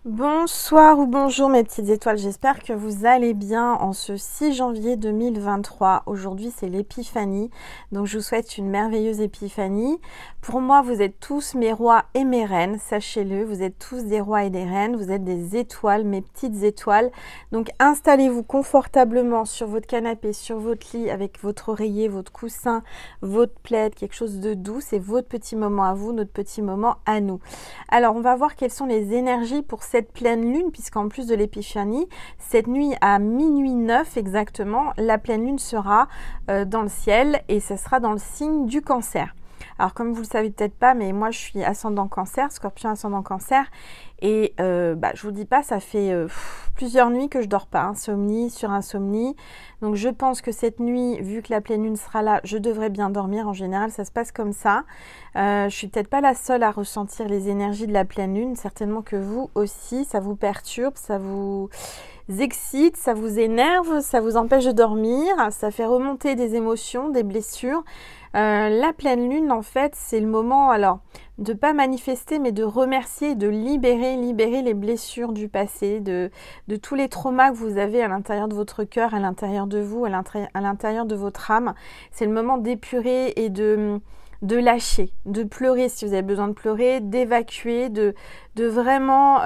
Bonsoir ou bonjour mes petites étoiles, j'espère que vous allez bien en ce 6 janvier 2023. Aujourd'hui c'est l'épiphanie, donc je vous souhaite une merveilleuse épiphanie. Pour moi vous êtes tous mes rois et mes reines, sachez-le, vous êtes tous des rois et des reines, vous êtes des étoiles, mes petites étoiles. Donc installez-vous confortablement sur votre canapé, sur votre lit avec votre oreiller, votre coussin, votre plaid, quelque chose de doux, c'est votre petit moment à vous, notre petit moment à nous. Alors on va voir quelles sont les énergies pour cette pleine lune, puisqu'en plus de l'épiphanie, cette nuit à minuit 9 exactement, la pleine lune sera dans le ciel et ce sera dans le signe du Cancer. Alors comme vous le savez peut-être pas, mais moi je suis ascendant Cancer, Scorpion ascendant Cancer, et je vous dis pas, ça fait plusieurs nuits que je dors pas, insomnie sur insomnie. Donc je pense que cette nuit, vu que la pleine lune sera là, je devrais bien dormir. En général, ça se passe comme ça. Je suis peut-être pas la seule à ressentir les énergies de la pleine lune. Certainement que vous aussi, ça vous perturbe, ça vous excite, ça vous énerve, ça vous empêche de dormir, ça fait remonter des émotions, des blessures. La pleine lune, en fait, c'est le moment, alors, de pas manifester, mais de remercier, de libérer les blessures du passé, de tous les traumas que vous avez à l'intérieur de votre cœur, à l'intérieur de vous, à l'intérieur de votre âme. C'est le moment d'épurer et de lâcher, de pleurer si vous avez besoin de pleurer, d'évacuer, de vraiment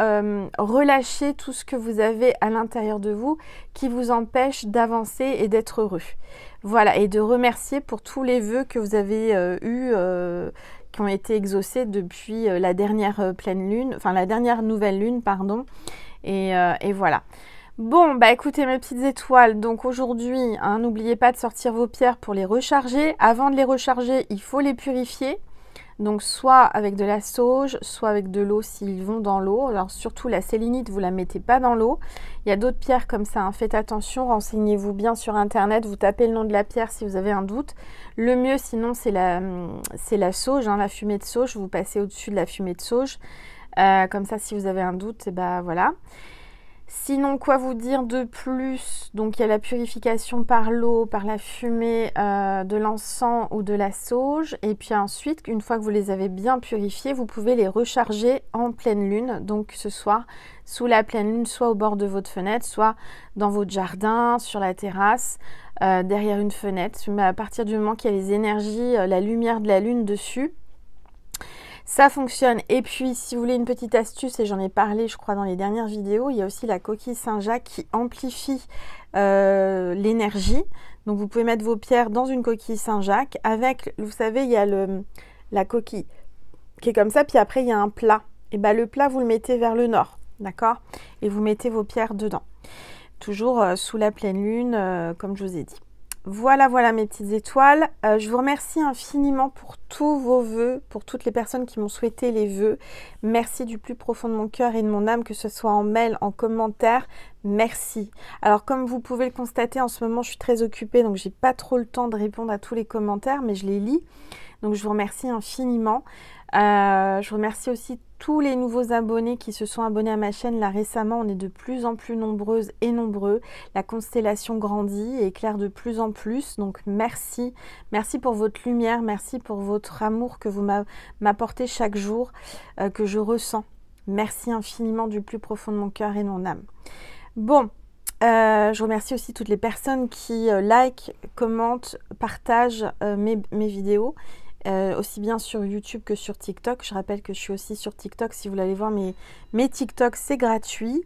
relâcher tout ce que vous avez à l'intérieur de vous qui vous empêche d'avancer et d'être heureux. Voilà, et de remercier pour tous les vœux que vous avez qui ont été exaucés depuis la dernière pleine lune, enfin la dernière nouvelle lune, pardon, et voilà. Bon, bah écoutez mes petites étoiles, donc aujourd'hui, n'oubliez pas de sortir vos pierres pour les recharger. Avant de les recharger, il faut les purifier. Donc soit avec de la sauge, soit avec de l'eau s'ils vont dans l'eau. Alors surtout la sélénite, vous la mettez pas dans l'eau. Il y a d'autres pierres comme ça, faites attention, renseignez-vous bien sur internet, vous tapez le nom de la pierre si vous avez un doute. Le mieux sinon c'est la sauge, la fumée de sauge, vous passez au-dessus de la fumée de sauge. Comme ça si vous avez un doute, voilà. Sinon, quoi vous dire de plus? Donc, il y a la purification par l'eau, par la fumée de l'encens ou de la sauge. Et puis ensuite, une fois que vous les avez bien purifiés, vous pouvez les recharger en pleine lune. Donc, ce soir, sous la pleine lune, soit au bord de votre fenêtre, soit dans votre jardin, sur la terrasse, derrière une fenêtre. Mais à partir du moment qu'il y a les énergies, la lumière de la lune dessus, ça fonctionne. Et puis, si vous voulez une petite astuce, et j'en ai parlé, je crois, dans les dernières vidéos, il y a aussi la coquille Saint-Jacques qui amplifie l'énergie. Donc, vous pouvez mettre vos pierres dans une coquille Saint-Jacques avec, vous savez, il y a la coquille qui est comme ça, puis après, il y a un plat. Et le plat, vous le mettez vers le nord, d'accord? Et vous mettez vos pierres dedans. Toujours sous la pleine lune, comme je vous ai dit. Voilà mes petites étoiles. Je vous remercie infiniment pour tous vos vœux, pour toutes les personnes qui m'ont souhaité les vœux. Merci du plus profond de mon cœur et de mon âme, que ce soit en mail, en commentaire. Merci. Alors comme vous pouvez le constater, en ce moment je suis très occupée, donc j'ai pas trop le temps de répondre à tous les commentaires, mais je les lis. Donc je vous remercie infiniment. Je remercie aussi tous les nouveaux abonnés qui se sont abonnés à ma chaîne là récemment. On est de plus en plus nombreuses et nombreux. La constellation grandit et éclaire de plus en plus. Donc merci. Merci pour votre lumière. Merci pour votre amour que vous m'apportez chaque jour, que je ressens. Merci infiniment du plus profond de mon cœur et de mon âme. Bon. Je remercie aussi toutes les personnes qui like, commentent, partagent mes vidéos. Aussi bien sur YouTube que sur TikTok. Je rappelle que je suis aussi sur TikTok. Si vous voulez aller voir mes TikTok, c'est gratuit.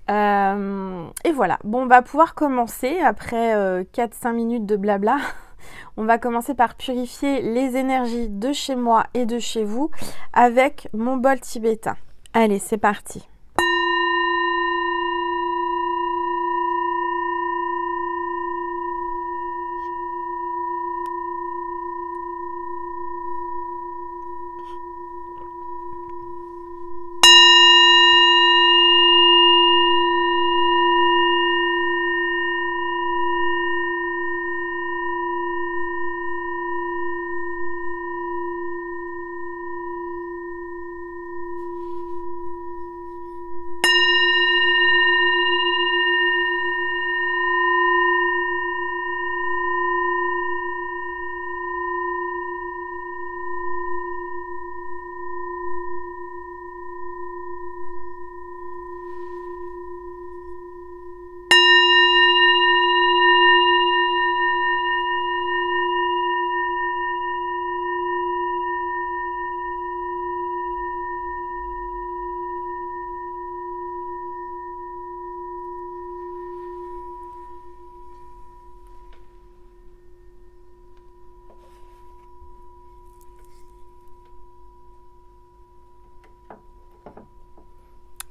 Et voilà. Bon, on va pouvoir commencer après 4-5 minutes de blabla. On va commencer par purifier les énergies de chez moi et de chez vous avec mon bol tibétain. Allez, c'est parti.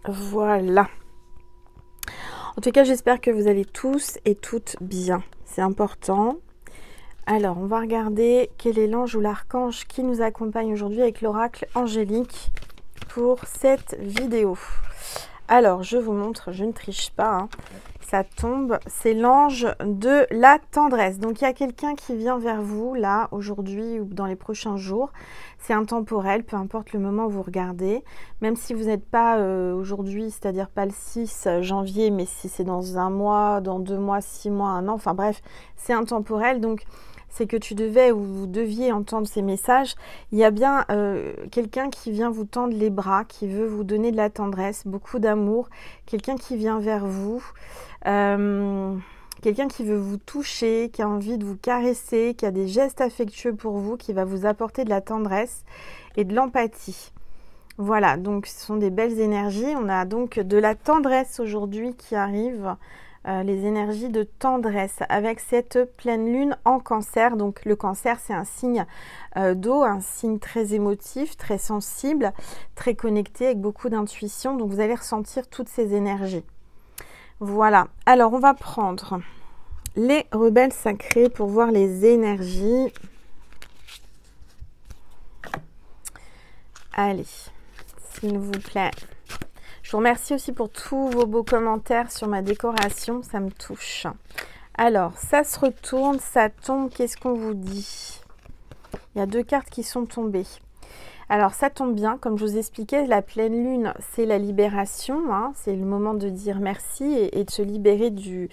Voilà. En tout cas, j'espère que vous allez tous et toutes bien. C'est important. Alors, on va regarder quel est l'ange ou l'archange qui nous accompagne aujourd'hui avec l'oracle angélique pour cette vidéo. Alors, je vous montre, je ne triche pas, hein. Ça tombe, c'est l'ange de la tendresse. Donc, il y a quelqu'un qui vient vers vous, là, aujourd'hui ou dans les prochains jours. C'est intemporel, peu importe le moment où vous regardez. Même si vous n'êtes pas aujourd'hui, c'est-à-dire pas le 6 janvier, mais si c'est dans un mois, dans 2 mois, 6 mois, un an, enfin bref, c'est intemporel. Donc, c'est que tu devais ou vous deviez entendre ces messages. Il y a bien quelqu'un qui vient vous tendre les bras, qui veut vous donner de la tendresse, beaucoup d'amour, quelqu'un qui vient vers vous, quelqu'un qui veut vous toucher, qui a envie de vous caresser, qui a des gestes affectueux pour vous, qui va vous apporter de la tendresse et de l'empathie. Voilà, donc ce sont des belles énergies. On a donc de la tendresse aujourd'hui qui arrive. Les énergies de tendresse avec cette pleine lune en cancer. Donc le cancer, c'est un signe d'eau, un signe très émotif, très sensible, très connecté, avec beaucoup d'intuition. Donc vous allez ressentir toutes ces énergies. Voilà. Alors on va prendre les rebelles sacrés pour voir les énergies. Allez, s'il vous plaît. Je vous remercie aussi pour tous vos beaux commentaires sur ma décoration, ça me touche. Alors, ça se retourne, ça tombe, qu'est-ce qu'on vous dit? Il y a 2 cartes qui sont tombées. Alors, ça tombe bien, comme je vous expliquais, la pleine lune, c'est la libération, hein, c'est le moment de dire merci et de se libérer du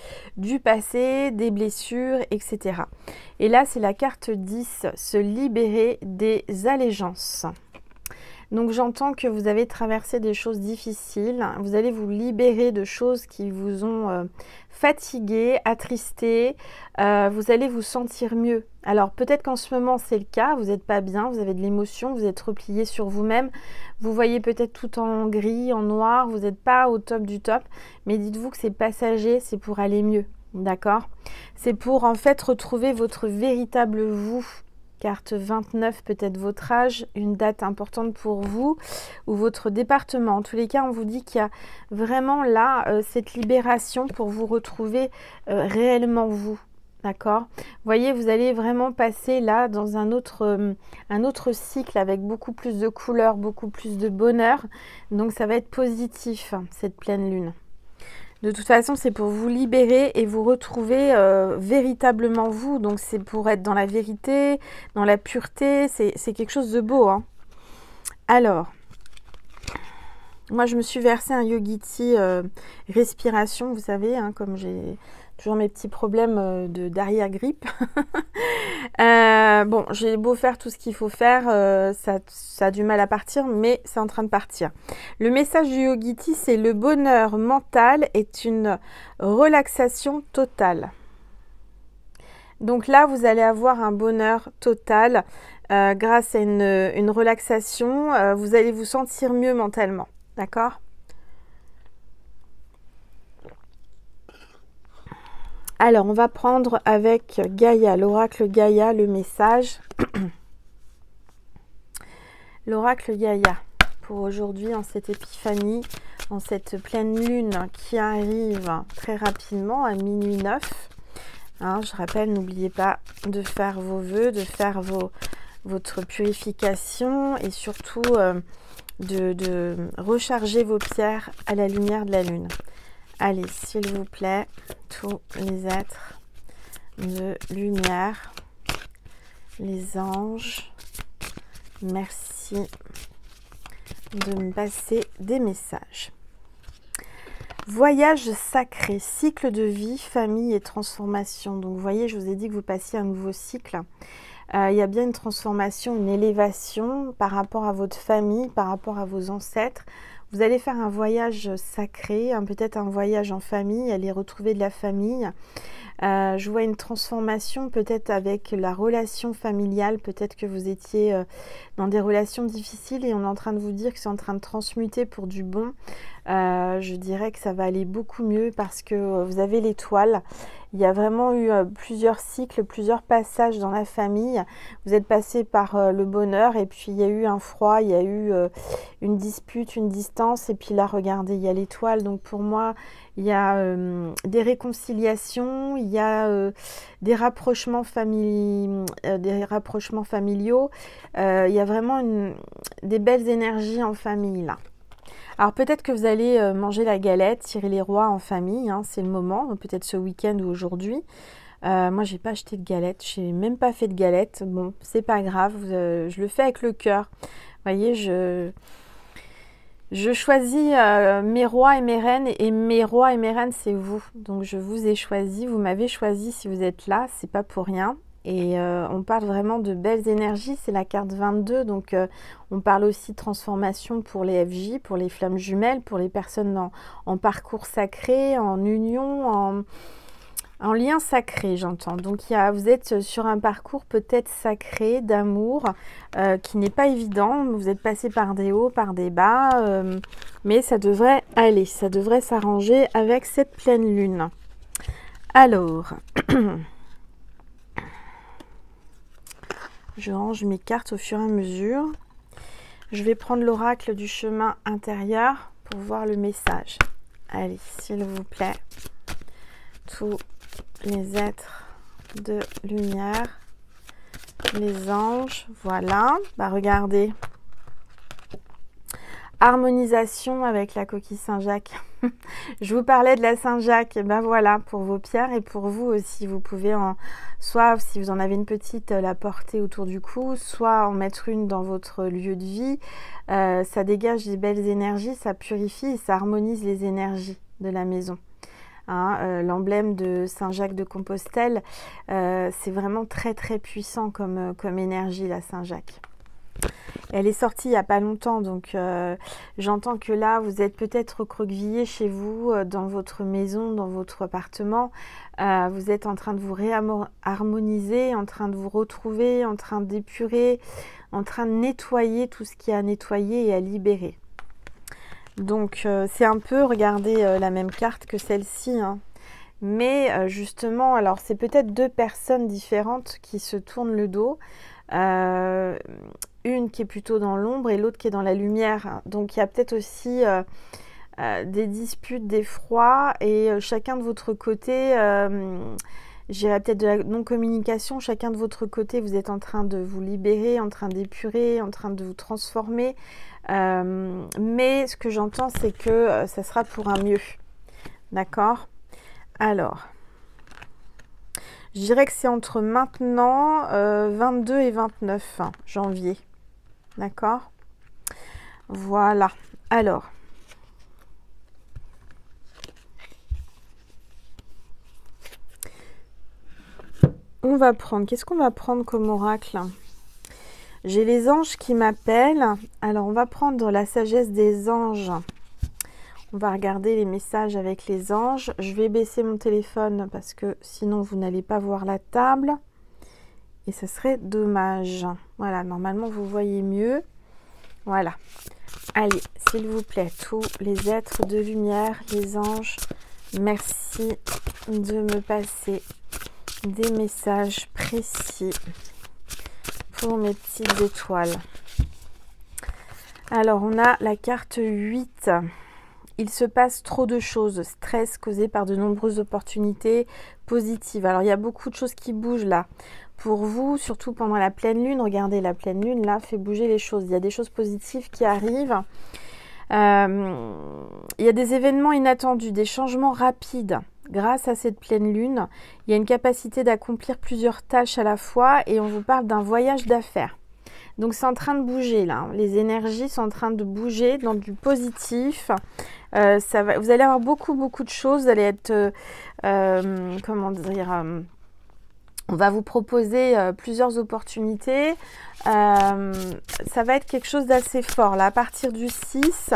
passé, des blessures, etc. Et là, c'est la carte 10, se libérer des allégeances. Donc j'entends que vous avez traversé des choses difficiles, vous allez vous libérer de choses qui vous ont fatigué, attristé, vous allez vous sentir mieux. Alors peut-être qu'en ce moment c'est le cas, vous n'êtes pas bien, vous avez de l'émotion, vous êtes replié sur vous-même, vous voyez peut-être tout en gris, en noir, vous n'êtes pas au top du top, mais dites-vous que c'est passager, c'est pour aller mieux, d'accord? C'est pour en fait retrouver votre véritable vous. Carte 29, peut-être votre âge, une date importante pour vous ou votre département. En tous les cas, on vous dit qu'il y a vraiment là cette libération pour vous retrouver réellement vous. D'accord? Vous voyez, vous allez vraiment passer là dans un autre cycle avec beaucoup plus de couleurs, beaucoup plus de bonheur. Donc ça va être positif, cette pleine lune. De toute façon, c'est pour vous libérer et vous retrouver véritablement vous. Donc, c'est pour être dans la vérité, dans la pureté. C'est quelque chose de beau, hein. Alors, moi, je me suis versé un Yogiti respiration, vous savez, hein, comme j'ai toujours mes petits problèmes d'arrière-grippe. Bon, j'ai beau faire tout ce qu'il faut faire, ça a du mal à partir, mais c'est en train de partir. Le message du Yogiti, c'est le bonheur mental est une relaxation totale. Donc là, vous allez avoir un bonheur total grâce à une relaxation. Vous allez vous sentir mieux mentalement, d'accord ? Alors, on va prendre avec Gaïa, l'oracle Gaïa, le message. L'oracle Gaïa, pour aujourd'hui, en cette épiphanie, en cette pleine lune qui arrive très rapidement à minuit 9. Hein, je rappelle, n'oubliez pas de faire vos vœux, de faire votre purification et surtout de recharger vos pierres à la lumière de la lune. Allez, s'il vous plaît, tous les êtres de lumière, les anges, merci de me passer des messages. Voyage sacré, cycle de vie, famille et transformation. Donc, vous voyez, je vous ai dit que vous passiez un nouveau cycle. Il y a bien une transformation, une élévation par rapport à votre famille, par rapport à vos ancêtres. Vous allez faire un voyage sacré, peut-être un voyage en famille, aller retrouver de la famille. Je vois une transformation peut-être avec la relation familiale, peut-être que vous étiez dans des relations difficiles et on est en train de vous dire que c'est en train de transmuter pour du bon. Je dirais que ça va aller beaucoup mieux parce que vous avez l'étoile. Il y a vraiment eu plusieurs cycles, plusieurs passages dans la famille. Vous êtes passé par le bonheur et puis il y a eu un froid, il y a eu une dispute, une distance. Et puis là, regardez, il y a l'étoile. Donc pour moi, il y a des réconciliations, il y a des rapprochements familiaux. Il y a vraiment des belles énergies en famille là. Alors peut-être que vous allez manger la galette, tirer les rois en famille, hein, c'est le moment, peut-être ce week-end ou aujourd'hui. Moi, j'ai pas acheté de galette, j'ai même pas fait de galette. Bon, c'est pas grave, je le fais avec le cœur. Vous voyez, je choisis mes rois et mes reines, et mes rois et mes reines, c'est vous. Donc je vous ai choisi, vous m'avez choisi si vous êtes là, c'est pas pour rien. Et on parle vraiment de belles énergies, c'est la carte 22, donc on parle aussi de transformation pour les FJ, pour les flammes jumelles, pour les personnes en parcours sacré, en union, en lien sacré, j'entends. Donc vous êtes sur un parcours peut-être sacré, d'amour, qui n'est pas évident. Vous êtes passé par des hauts, par des bas, mais ça devrait aller, ça devrait s'arranger avec cette pleine lune. Alors... Je range mes cartes au fur et à mesure. Je vais prendre l'oracle du chemin intérieur pour voir le message. Allez, s'il vous plaît. Tous les êtres de lumière, les anges, voilà. Bah regardez. Harmonisation avec la coquille Saint-Jacques. Je vous parlais de la Saint-Jacques. Ben voilà, pour vos pierres et pour vous aussi. Vous pouvez soit, si vous en avez une petite, la porter autour du cou, soit en mettre une dans votre lieu de vie. Ça dégage des belles énergies, ça purifie et ça harmonise les énergies de la maison. Hein, l'emblème de Saint-Jacques de Compostelle, c'est vraiment très très puissant comme énergie, la Saint-Jacques. Elle est sortie il n'y a pas longtemps, donc j'entends que là, vous êtes peut-être recroquevillé chez vous, dans votre maison, dans votre appartement. Vous êtes en train de vous réharmoniser, en train de vous retrouver, en train d'épurer, en train de nettoyer tout ce qui est à nettoyer et à libérer. Donc, c'est un peu, regardez, la même carte que celle-ci, hein. Mais justement, alors c'est peut-être deux personnes différentes qui se tournent le dos. Une qui est plutôt dans l'ombre et l'autre qui est dans la lumière. Donc il y a peut-être aussi des disputes, des froids, et chacun de votre côté, j'irais peut-être de la non-communication, chacun de votre côté, vous êtes en train de vous libérer, en train d'épurer, en train de vous transformer. Mais ce que j'entends, c'est que ça sera pour un mieux. D'accord ? Alors... Je dirais que c'est entre maintenant 22 et 29 janvier. D'accord? Voilà. Alors. On va prendre. Qu'est-ce qu'on va prendre comme oracle? J'ai les anges qui m'appellent. Alors, on va prendre la sagesse des anges. On va regarder les messages avec les anges. Je vais baisser mon téléphone parce que sinon vous n'allez pas voir la table. Et ce serait dommage. Voilà, normalement vous voyez mieux. Voilà. Allez, s'il vous plaît, tous les êtres de lumière, les anges, merci de me passer des messages précis pour mes petites étoiles. Alors, on a la carte 8. Il se passe trop de choses, stress causé par de nombreuses opportunités positives. Alors, il y a beaucoup de choses qui bougent là. Pour vous, surtout pendant la pleine lune, regardez, la pleine lune, là, fait bouger les choses. Il y a des choses positives qui arrivent. Il y a des événements inattendus, des changements rapides. Grâce à cette pleine lune, il y a une capacité d'accomplir plusieurs tâches à la fois et on vous parle d'un voyage d'affaires. Donc, c'est en train de bouger là. Les énergies sont en train de bouger dans du positif. Vous allez avoir beaucoup de choses. Vous allez être, comment dire, on va vous proposer plusieurs opportunités. Ça va être quelque chose d'assez fort. Là, à partir du 6,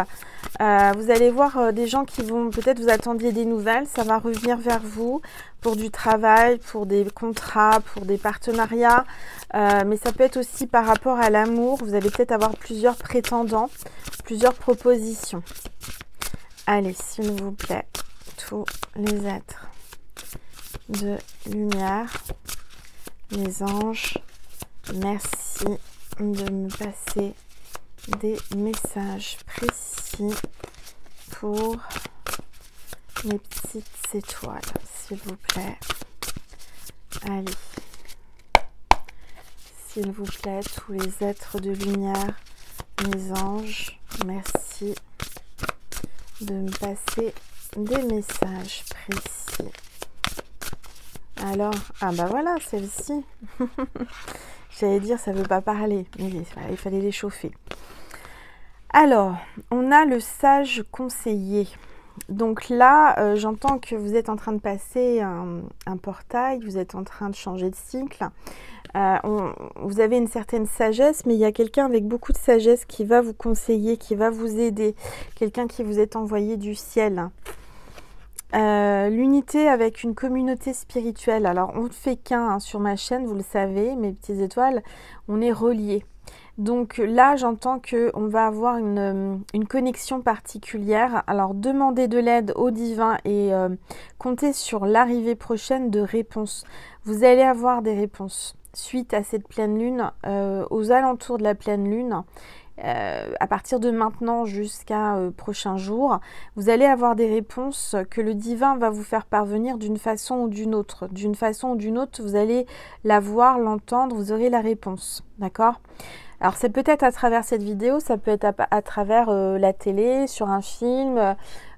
vous allez voir des gens qui vont, peut-être vous attendiez des nouvelles. Ça va revenir vers vous pour du travail, pour des contrats, pour des partenariats. Mais ça peut être aussi par rapport à l'amour. Vous allez peut-être avoir plusieurs prétendants, plusieurs propositions. Allez, s'il vous plaît, tous les êtres de lumière, les anges, merci de me passer des messages précis pour les petites étoiles, s'il vous plaît. Allez, s'il vous plaît, tous les êtres de lumière, les anges, merci de me passer des messages précis. Alors, ah bah voilà, celle-ci. J'allais dire, ça veut pas parler, mais il fallait les chauffer. Alors, on a le sage conseiller. Donc là, j'entends que vous êtes en train de passer un portail, vous êtes en train de changer de cycle. Vous avez une certaine sagesse, mais il y a quelqu'un avec beaucoup de sagesse qui va vous conseiller, qui va vous aider. Quelqu'un qui vous est envoyé du ciel. L'unité avec une communauté spirituelle. Alors, on ne fait qu'un sur ma chaîne, vous le savez, mes petites étoiles, on est reliés. Donc là, j'entends qu'on va avoir une connexion particulière. Alors, demandez de l'aide au divin et comptez sur l'arrivée prochaine de réponses. Vous allez avoir des réponses suite à cette pleine lune, aux alentours de la pleine lune. À partir de maintenant jusqu'à prochain jour, vous allez avoir des réponses que le divin va vous faire parvenir d'une façon ou d'une autre. D'une façon ou d'une autre, vous allez la voir, l'entendre, vous aurez la réponse. D'accord ? Alors c'est peut-être à travers cette vidéo, ça peut être à travers la télé, sur un film,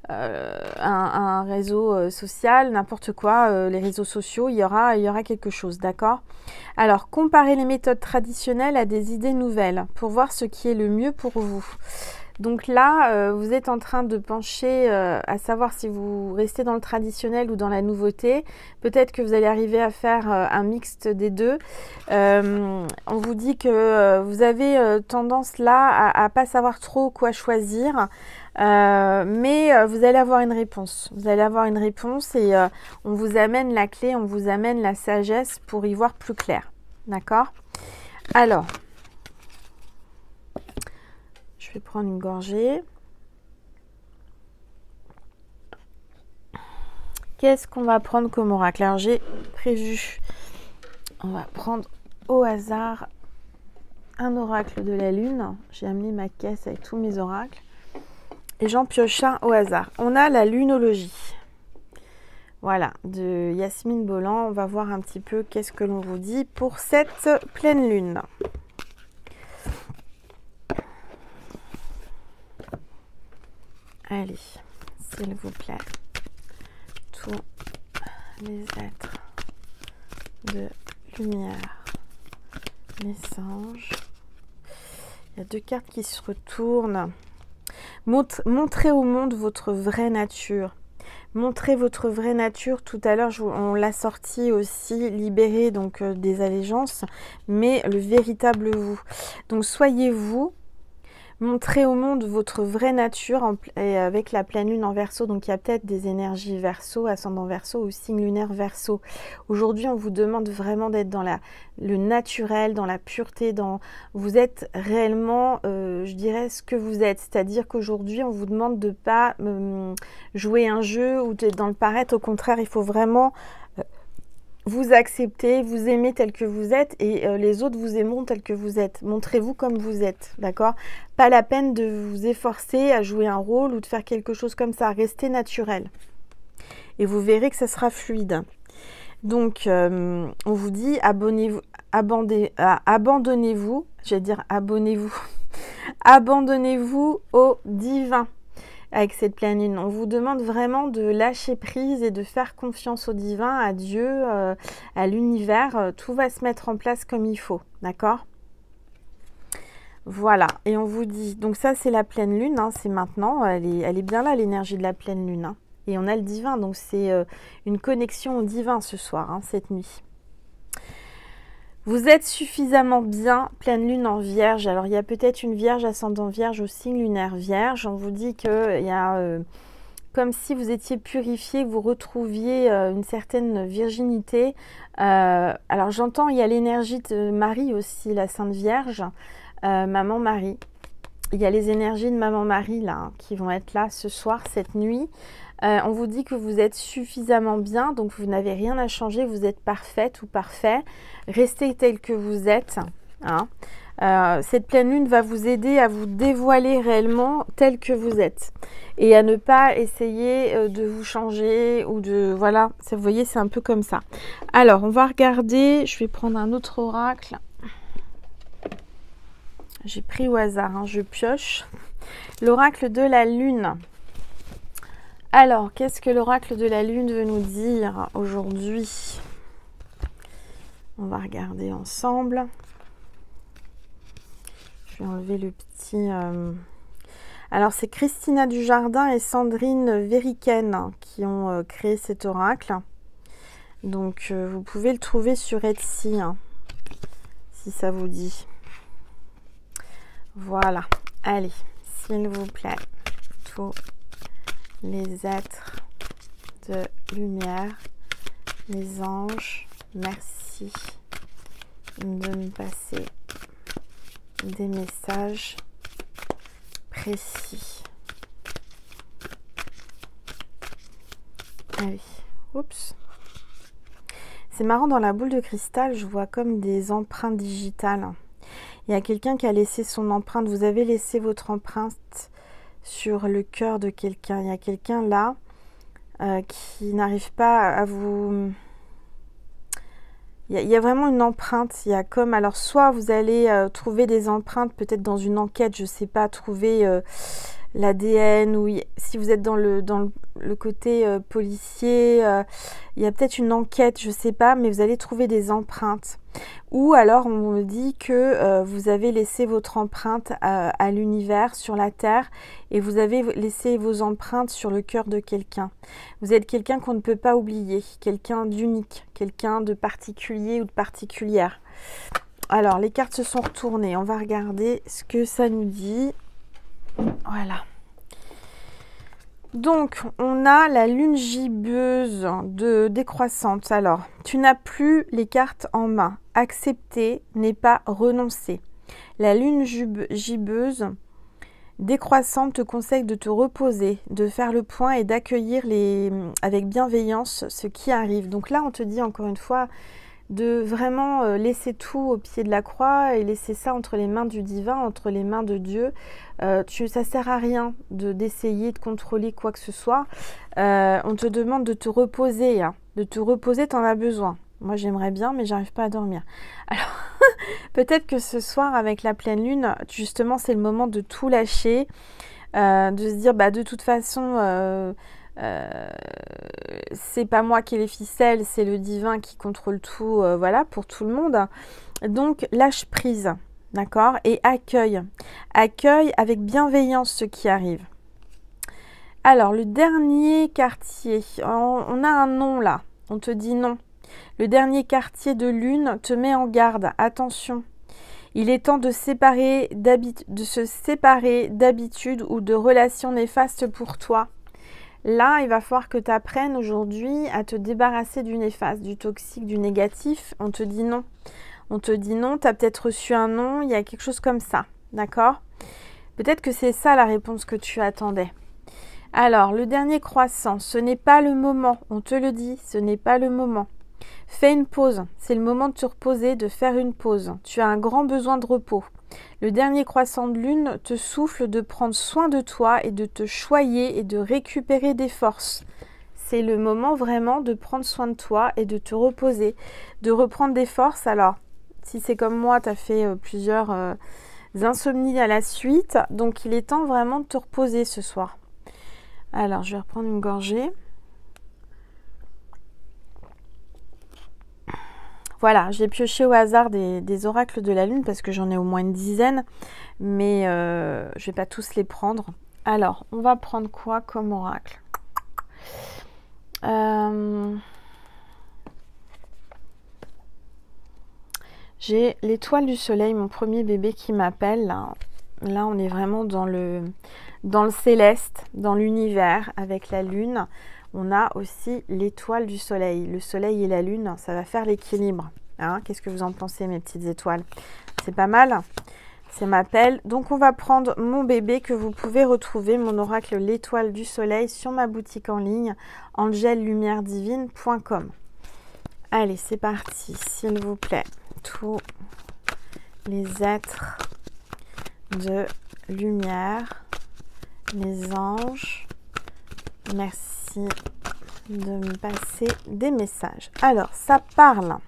un réseau social, n'importe quoi, les réseaux sociaux, il y aura quelque chose, d'accord? Alors, comparez les méthodes traditionnelles à des idées nouvelles pour voir ce qui est le mieux pour vous. Donc là, vous êtes en train de pencher à savoir si vous restez dans le traditionnel ou dans la nouveauté. Peut-être que vous allez arriver à faire un mixte des deux. On vous dit que vous avez tendance là à pas savoir trop quoi choisir. Mais vous allez avoir une réponse. Vous allez avoir une réponse et on vous amène la clé, on vous amène la sagesse pour y voir plus clair. D'accord? Alors, je vais prendre une gorgée. Qu'est-ce qu'on va prendre comme oracle? Alors, j'ai prévu, on va prendre au hasard un oracle de la lune. J'ai amené ma caisse avec tous mes oracles. Et j'en pioche un au hasard. On a la lunologie. Voilà, de Yasmine Bolland. On va voir un petit peu qu'est-ce que l'on vous dit pour cette pleine lune. Allez, s'il vous plaît, tous les êtres de lumière, les anges. Il y a deux cartes qui se retournent. Montrez au monde votre vraie nature. Montrez votre vraie nature. Tout à l'heure, on l'a sorti aussi, libéré donc des allégeances, mais le véritable vous. Donc, soyez vous. Montrez au monde votre vraie nature et avec la pleine lune en Verseau. Donc, il y a peut-être des énergies Verseau, ascendant Verseau ou signe lunaire Verseau. Aujourd'hui, on vous demande vraiment d'être dans le naturel, dans la pureté. Vous êtes réellement, je dirais, ce que vous êtes. C'est-à-dire qu'aujourd'hui, on vous demande de ne pas jouer un jeu ou d'être dans le paraître. Au contraire, il faut vraiment vous accepter, vous aimer tel que vous êtes et les autres vous aimeront tel que vous êtes. Montrez-vous comme vous êtes, d'accord? Pas la peine de vous efforcer à jouer un rôle ou de faire quelque chose comme ça. Restez naturel. Et vous verrez que ça sera fluide. Donc, on vous dit abonnez-vous, abandonnez-vous, j'allais dire abonnez-vous, abandonnez-vous au divin. Avec cette pleine lune, on vous demande vraiment de lâcher prise et de faire confiance au divin, à Dieu, à l'univers. Tout va se mettre en place comme il faut, d'accord? Voilà, et on vous dit, donc ça c'est la pleine lune, hein, c'est maintenant, elle est bien là l'énergie de la pleine lune. Hein. Et on a le divin, donc c'est une connexion au divin ce soir, hein, cette nuit. Vous êtes suffisamment bien, pleine lune en vierge. Alors, il y a peut-être une vierge ascendant vierge au signe lunaire vierge. On vous dit qu'il y a comme si vous étiez purifié, que vous retrouviez une certaine virginité. Alors, j'entends, il y a l'énergie de Marie aussi, la Sainte Vierge, Maman Marie. il y a les énergies de Maman Marie là, hein, qui vont être là ce soir, cette nuit. On vous dit que vous êtes suffisamment bien, donc vous n'avez rien à changer, vous êtes parfaite ou parfait. Restez tel que vous êtes. Hein. Cette pleine lune va vous aider à vous dévoiler réellement tel que vous êtes et à ne pas essayer de vous changer ou de... Voilà, vous voyez, c'est un peu comme ça. Alors, on va regarder, je vais prendre un autre oracle. J'ai pris au hasard, hein, je pioche. L'oracle de la lune. Alors, qu'est-ce que l'oracle de la lune veut nous dire aujourd'hui? On va regarder ensemble. Je vais enlever le petit... Alors, c'est Christina Dujardin et Sandrine Veriken qui ont créé cet oracle. Donc, vous pouvez le trouver sur Etsy, hein, si ça vous dit. Voilà. Allez, s'il vous plaît, tous les êtres de lumière, les anges, merci de me passer des messages précis. Allez, oups. C'est marrant, dans la boule de cristal, je vois comme des empreintes digitales. Il y a quelqu'un qui a laissé son empreinte. Vous avez laissé votre empreinte sur le cœur de quelqu'un. Il y a quelqu'un là qui n'arrive pas à vous... Il y a vraiment une empreinte. Il y a comme... Alors, soit vous allez trouver des empreintes, peut-être dans une enquête, je ne sais pas, trouver l'ADN, ou si vous êtes dans le côté policier, il y a peut-être une enquête, je ne sais pas, mais vous allez trouver des empreintes. Ou alors, on me dit que vous avez laissé votre empreinte à l'univers, sur la Terre, et vous avez laissé vos empreintes sur le cœur de quelqu'un. Vous êtes quelqu'un qu'on ne peut pas oublier, quelqu'un d'unique, quelqu'un de particulier ou de particulière. Alors, les cartes se sont retournées. On va regarder ce que ça nous dit. Voilà. Donc, on a la lune gibbeuse de décroissante. Alors, tu n'as plus les cartes en main. Accepter n'est pas renoncer. La lune gibbeuse décroissante te conseille de te reposer, de faire le point et d'accueillir avec bienveillance ce qui arrive. Donc là, on te dit encore une fois de vraiment laisser tout au pied de la croix et laisser ça entre les mains du divin, entre les mains de Dieu. Ça sert à rien d'essayer de contrôler quoi que ce soit. On te demande de te reposer, hein. De te reposer, tu en as besoin. Moi, j'aimerais bien, mais j'arrive pas à dormir. Alors, peut-être que ce soir, avec la pleine lune, justement, c'est le moment de tout lâcher, de se dire, bah, de toute façon... c'est pas moi qui ai les ficelles, c'est le divin qui contrôle tout, voilà, pour tout le monde. Donc, lâche prise, d'accord? Et accueille avec bienveillance ce qui arrive. Alors, le dernier quartier, on a un non là, on te dit non. Le dernier quartier de lune te met en garde, attention. Il est temps de se séparer d'habitudes ou de relations néfastes pour toi. Là, il va falloir que tu apprennes aujourd'hui à te débarrasser du néfaste, du toxique, du négatif. On te dit non. On te dit non, tu as peut-être reçu un non, il y a quelque chose comme ça. D'accord? Peut-être que c'est ça la réponse que tu attendais. Alors, le dernier croissant, ce n'est pas le moment. On te le dit, ce n'est pas le moment. Fais une pause. C'est le moment de te reposer, de faire une pause. Tu as un grand besoin de repos. Le dernier croissant de lune te souffle de prendre soin de toi et de te choyer et de récupérer des forces. C'est le moment vraiment de prendre soin de toi et de te reposer, de reprendre des forces. Alors, si c'est comme moi, tu as fait plusieurs insomnies à la suite, donc il est temps vraiment de te reposer ce soir. Alors, je vais reprendre une gorgée. Voilà, j'ai pioché au hasard des oracles de la lune parce que j'en ai au moins une dizaine, mais je ne vais pas tous les prendre. Alors, on va prendre quoi comme oracle? J'ai l'étoile du soleil, mon premier bébé qui m'appelle. Là, on est vraiment dans le céleste, dans l'univers avec la lune. On a aussi l'étoile du soleil. Le soleil et la lune, ça va faire l'équilibre. Hein, qu'est-ce que vous en pensez, mes petites étoiles? C'est pas mal? c'est ma pelle. Donc on va prendre mon bébé que vous pouvez retrouver, mon oracle l'étoile du soleil, sur ma boutique en ligne angellumieredivine.com. Allez, c'est parti, s'il vous plaît. Tous les êtres de lumière, les anges, merci de me passer des messages. Alors, ça parle.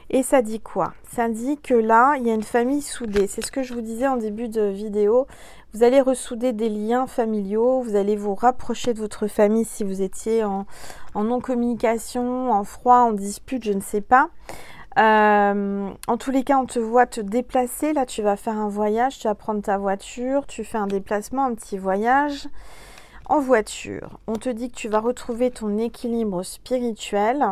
Et ça dit quoi? Ça dit que là, il y a une famille soudée. C'est ce que je vous disais en début de vidéo. Vous allez ressouder des liens familiaux. Vous allez vous rapprocher de votre famille si vous étiez en non-communication, en froid, en dispute, je ne sais pas. En tous les cas, on te voit te déplacer. Là, tu vas faire un voyage. Tu vas prendre ta voiture. Tu fais un déplacement, un petit voyage en voiture. On te dit que tu vas retrouver ton équilibre spirituel.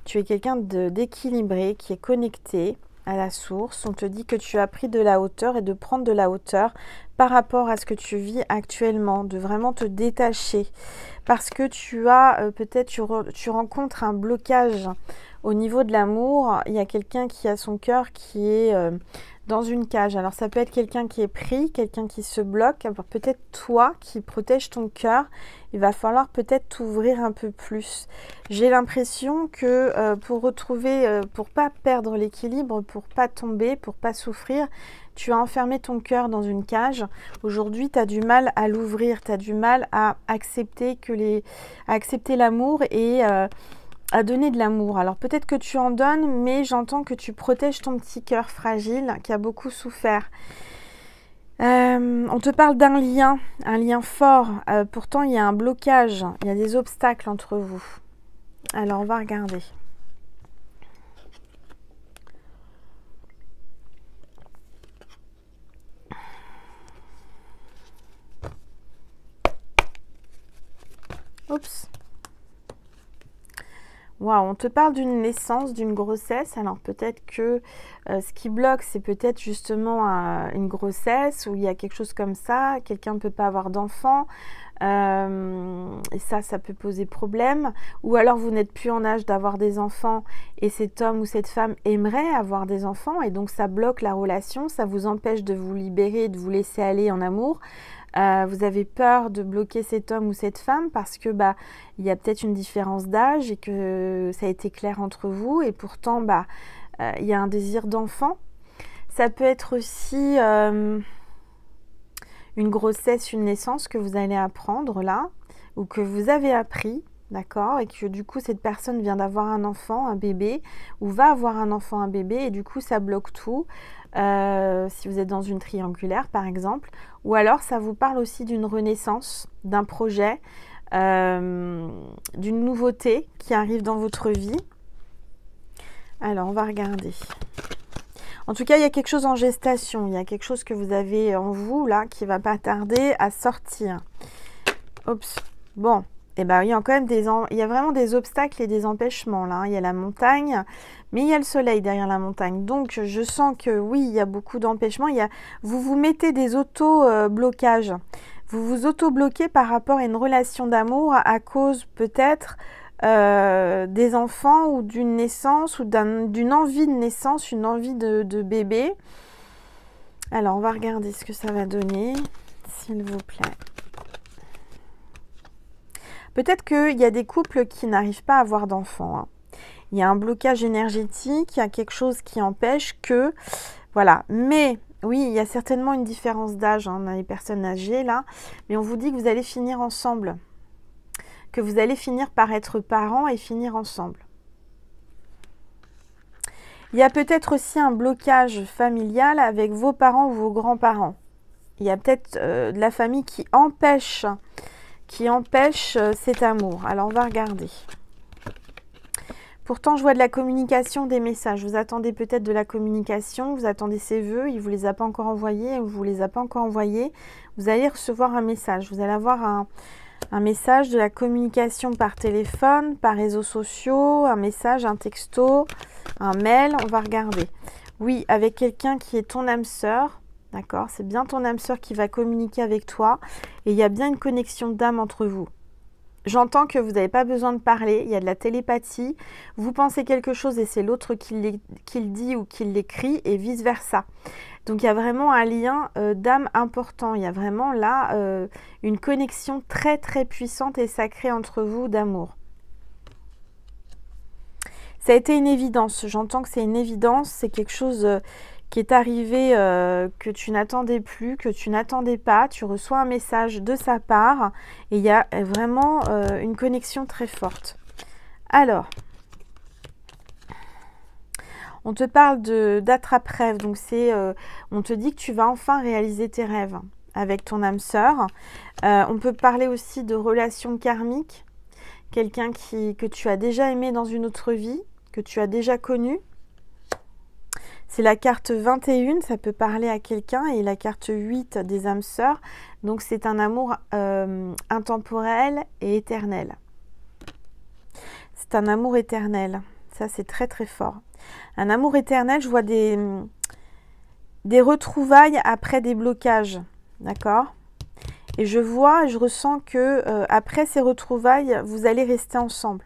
Tu es quelqu'un d'équilibré, qui est connecté à la source. On te dit que tu as pris de la hauteur et de prendre de la hauteur par rapport à ce que tu vis actuellement, de vraiment te détacher. Parce que tu as peut-être, tu rencontres un blocage au niveau de l'amour. Il y a quelqu'un qui a son cœur qui est dans une cage. Alors ça peut être quelqu'un qui est pris, quelqu'un qui se bloque, peut-être toi qui protège ton cœur. Il va falloir peut-être t'ouvrir un peu plus. J'ai l'impression que pour retrouver, pour pas perdre l'équilibre, pour pas tomber, pour pas souffrir, tu as enfermé ton cœur dans une cage. Aujourd'hui, tu as du mal à l'ouvrir, tu as du mal à accepter l'amour et à donner de l'amour. Alors peut-être que tu en donnes, mais j'entends que tu protèges ton petit cœur fragile qui a beaucoup souffert. On te parle d'un lien fort. Pourtant, il y a un blocage, il y a des obstacles entre vous. Alors, on va regarder. Oups. Waouh, on te parle d'une naissance, d'une grossesse. Alors peut-être que ce qui bloque, c'est peut-être justement une grossesse où il y a quelque chose comme ça. Quelqu'un ne peut pas avoir d'enfant. Et ça peut poser problème. Ou alors vous n'êtes plus en âge d'avoir des enfants et cet homme ou cette femme aimerait avoir des enfants. Et donc ça bloque la relation, ça vous empêche de vous libérer, de vous laisser aller en amour. Vous avez peur de bloquer cet homme ou cette femme parce que il y a peut-être une différence d'âge et que ça a été clair entre vous et pourtant il y a un désir d'enfant. Ça peut être aussi une grossesse, une naissance que vous allez apprendre là ou que vous avez appris, d'accord, et que du coup cette personne vient d'avoir un enfant, un bébé, ou va avoir un enfant, un bébé, et du coup ça bloque tout. Si vous êtes dans une triangulaire par exemple, ou alors ça vous parle aussi d'une renaissance, d'un projet, d'une nouveauté qui arrive dans votre vie. Alors on va regarder. En tout cas, il y a quelque chose en gestation, il y a quelque chose que vous avez en vous là qui va pas tarder à sortir. Oups. Bon, et il y a quand même il y a vraiment des obstacles et des empêchements là. Il y a la montagne, mais il y a le soleil derrière la montagne. Donc je sens que oui, il y a beaucoup d'empêchements. Vous vous mettez des auto-blocages. Vous vous auto-bloquez par rapport à une relation d'amour à cause peut-être des enfants ou d'une naissance ou d'une envie de naissance, une envie de bébé. Alors on va regarder ce que ça va donner, s'il vous plaît. Peut-être qu'il y a des couples qui n'arrivent pas à avoir d'enfants, hein. Il y a un blocage énergétique, il y a quelque chose qui empêche que... Voilà, mais oui, il y a certainement une différence d'âge, hein, on a les personnes âgées là, mais on vous dit que vous allez finir ensemble, que vous allez finir par être parents et finir ensemble. Il y a peut-être aussi un blocage familial avec vos parents ou vos grands-parents. Il y a peut-être de la famille qui empêche cet amour. Alors, on va regarder. Pourtant, je vois de la communication, des messages. Vous attendez peut-être de la communication, vous attendez ses vœux, il ne vous les a pas encore envoyés, ou vous ne les a pas encore envoyés. Vous allez recevoir un message. Vous allez avoir un message, de la communication par téléphone, par réseaux sociaux, un message, un texto, un mail. On va regarder. Oui, avec quelqu'un qui est ton âme sœur. D'accord, c'est bien ton âme sœur qui va communiquer avec toi. Et il y a bien une connexion d'âme entre vous. J'entends que vous n'avez pas besoin de parler, il y a de la télépathie. Vous pensez quelque chose et c'est l'autre qui le dit ou qui l'écrit et vice-versa. Donc il y a vraiment un lien d'âme important. Il y a vraiment là une connexion très très puissante et sacrée entre vous d'amour. Ça a été une évidence. J'entends que c'est une évidence. C'est quelque chose qui est arrivé que tu n'attendais plus, que tu n'attendais pas. Tu reçois un message de sa part et il y a vraiment une connexion très forte. Alors, on te parle d'attrape-rêve. Donc, on te dit que tu vas enfin réaliser tes rêves avec ton âme sœur. On peut parler aussi de relations karmiques. Quelqu'un que tu as déjà aimé dans une autre vie, que tu as déjà connu. C'est la carte 21, ça peut parler à quelqu'un, et la carte 8 des âmes sœurs. Donc c'est un amour intemporel et éternel. C'est un amour éternel. Ça, c'est très très fort. Un amour éternel, je vois des retrouvailles après des blocages. D'accord ? Et je ressens que après ces retrouvailles, vous allez rester ensemble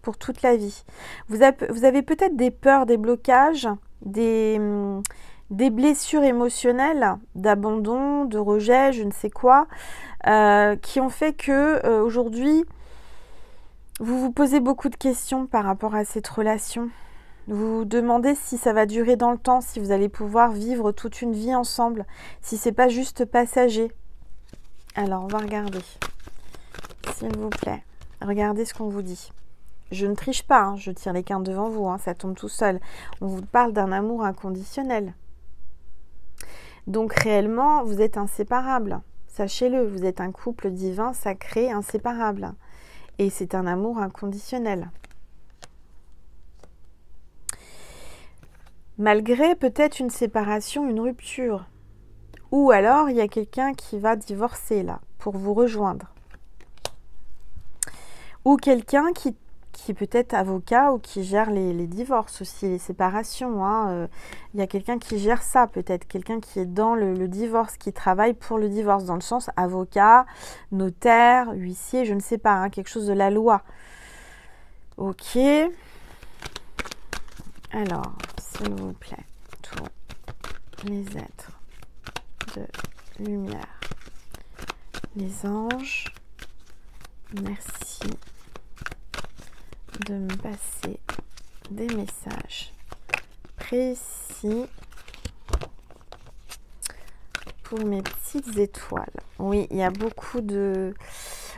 pour toute la vie. Vous avez peut-être des peurs, des blocages, des blessures émotionnelles, d'abandon, de rejet, je ne sais quoi, qui ont fait que aujourd'hui, vous vous posez beaucoup de questions par rapport à cette relation. Vous vous demandez si ça va durer dans le temps, si vous allez pouvoir vivre toute une vie ensemble, si c'est pas juste passager. Alors, on va regarder, s'il vous plaît. Regardez ce qu'on vous dit. Je ne triche pas, hein, je tire les cartes devant vous, hein, ça tombe tout seul. On vous parle d'un amour inconditionnel. Donc réellement, vous êtes inséparables. Sachez-le, vous êtes un couple divin, sacré, inséparable. Et c'est un amour inconditionnel. Malgré peut-être une séparation, une rupture. Ou alors, il y a quelqu'un qui va divorcer là, pour vous rejoindre. Ou quelqu'un qui peut être avocat ou qui gère les divorces aussi, les séparations. Hein. Il y a quelqu'un qui gère ça peut-être, quelqu'un qui est dans le divorce, qui travaille pour le divorce, dans le sens avocat, notaire, huissier, je ne sais pas, hein, quelque chose de la loi. Ok. Alors, s'il vous plaît, tous les êtres de lumière, les anges, merci de me passer des messages précis pour mes petites étoiles. Oui, il y a beaucoup de...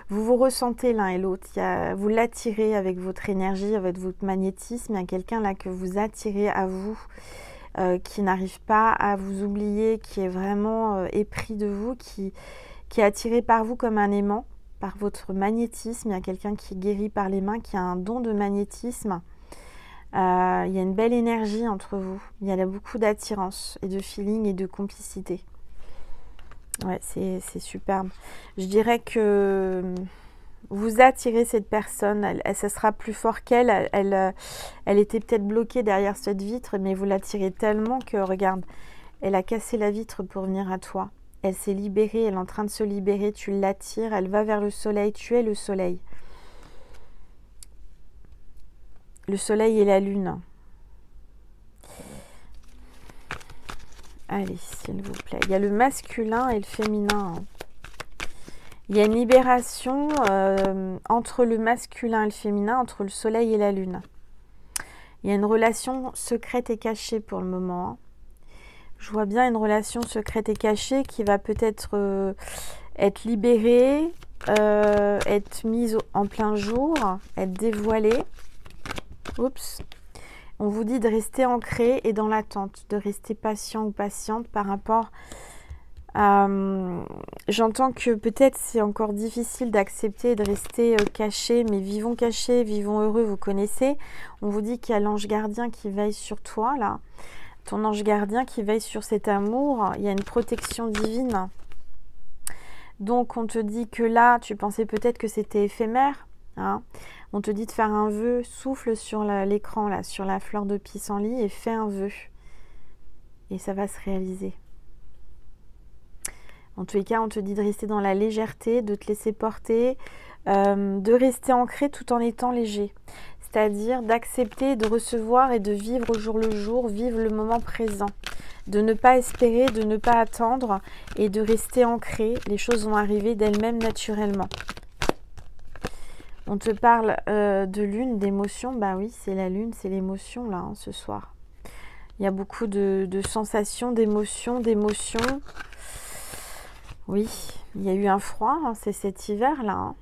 Vous vous ressentez l'un et l'autre. Vous l'attirez avec votre énergie, avec votre magnétisme. Il y a quelqu'un là que vous attirez à vous, qui n'arrive pas à vous oublier, qui est vraiment épris de vous, qui est attiré par vous comme un aimant, par votre magnétisme. Il y a quelqu'un qui guérit par les mains, qui a un don de magnétisme. Il y a une belle énergie entre vous. Il y a beaucoup d'attirance et de feeling et de complicité. Ouais, c'est superbe. Je dirais que vous attirez cette personne. Ça sera plus fort qu'elle. Elle était peut-être bloquée derrière cette vitre, mais vous l'attirez tellement que, regarde, elle a cassé la vitre pour venir à toi. Elle s'est libérée, elle est en train de se libérer, tu l'attires, elle va vers le soleil, tu es le soleil. Le soleil et la lune. Allez, s'il vous plaît. Il y a le masculin et le féminin. Il y a une libération entre le masculin et le féminin, entre le soleil et la lune. Il y a une relation secrète et cachée pour le moment. Je vois bien une relation secrète et cachée qui va peut-être être libérée, être mise en plein jour, être dévoilée. Oups. On vous dit de rester ancré et dans l'attente, de rester patient ou patiente par rapport à... J'entends que peut-être c'est encore difficile d'accepter de rester caché, mais vivons cachés, vivons heureux, vous connaissez. On vous dit qu'il y a l'ange gardien qui veille sur toi, là. Ton ange gardien qui veille sur cet amour. Il y a une protection divine. Donc, on te dit que là, tu pensais peut-être que c'était éphémère. Hein. On te dit de faire un vœu. Souffle sur l'écran, là, sur la fleur de pissenlit et fais un vœu. Et ça va se réaliser. En tous les cas, on te dit de rester dans la légèreté, de te laisser porter, de rester ancré tout en étant léger. C'est-à-dire d'accepter, de recevoir et de vivre au jour le jour, vivre le moment présent. De ne pas espérer, de ne pas attendre et de rester ancré. Les choses vont arriver d'elles-mêmes naturellement. On te parle de lune, d'émotion. Bah oui, c'est la lune, c'est l'émotion là, hein, ce soir. Il y a beaucoup de sensations, d'émotions. Oui, il y a eu un froid, hein, c'est cet hiver là. Hein.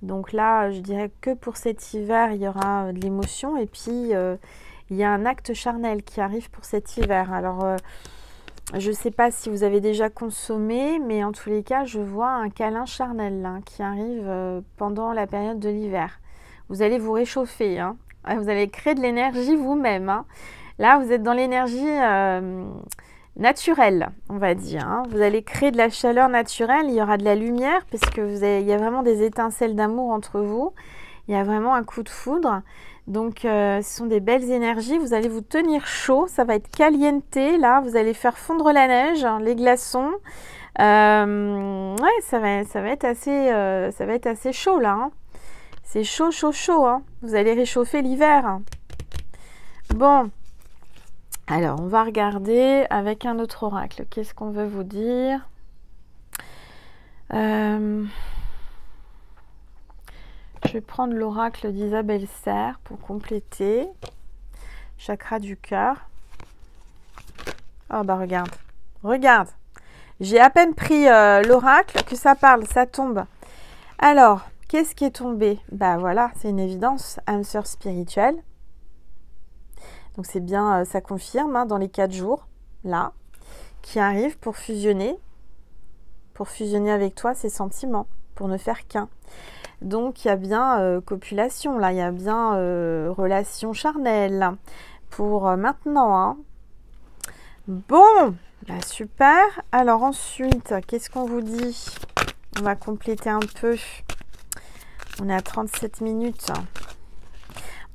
Donc là, je dirais que pour cet hiver, il y aura de l'émotion. Et puis, il y a un acte charnel qui arrive pour cet hiver. Alors, je ne sais pas si vous avez déjà consommé, mais en tous les cas, je vois un câlin charnel là, qui arrive pendant la période de l'hiver. Vous allez vous réchauffer. Hein. Vous allez créer de l'énergie vous-même. Hein. Là, vous êtes dans l'énergie naturelle, on va dire. Hein. Vous allez créer de la chaleur naturelle, il y aura de la lumière, parce que il y a vraiment des étincelles d'amour entre vous. Il y a vraiment un coup de foudre. Donc, ce sont des belles énergies. Vous allez vous tenir chaud, ça va être caliente, là. Vous allez faire fondre la neige, les glaçons. Ouais, ça va être assez chaud, là. Hein. C'est chaud, chaud, chaud. Hein. Vous allez réchauffer l'hiver. Bon. Alors, on va regarder avec un autre oracle. Qu'est-ce qu'on veut vous dire? Je vais prendre l'oracle d'Isabelle Serre pour compléter. Chakra du cœur. Oh bah regarde. Regarde. J'ai à peine pris l'oracle que ça parle, ça tombe. Alors, qu'est-ce qui est tombé? Bah voilà, c'est une évidence. Âme sœur spirituelle. Donc c'est bien, ça confirme hein, dans les 4 jours, là, qui arrivent pour fusionner avec toi ces sentiments, pour ne faire qu'un. Donc il y a bien copulation, là, il y a bien relation charnelle, pour maintenant. Hein. Bon, bah, super. Alors ensuite, qu'est-ce qu'on vous dit? On va compléter un peu. On est à 37 minutes.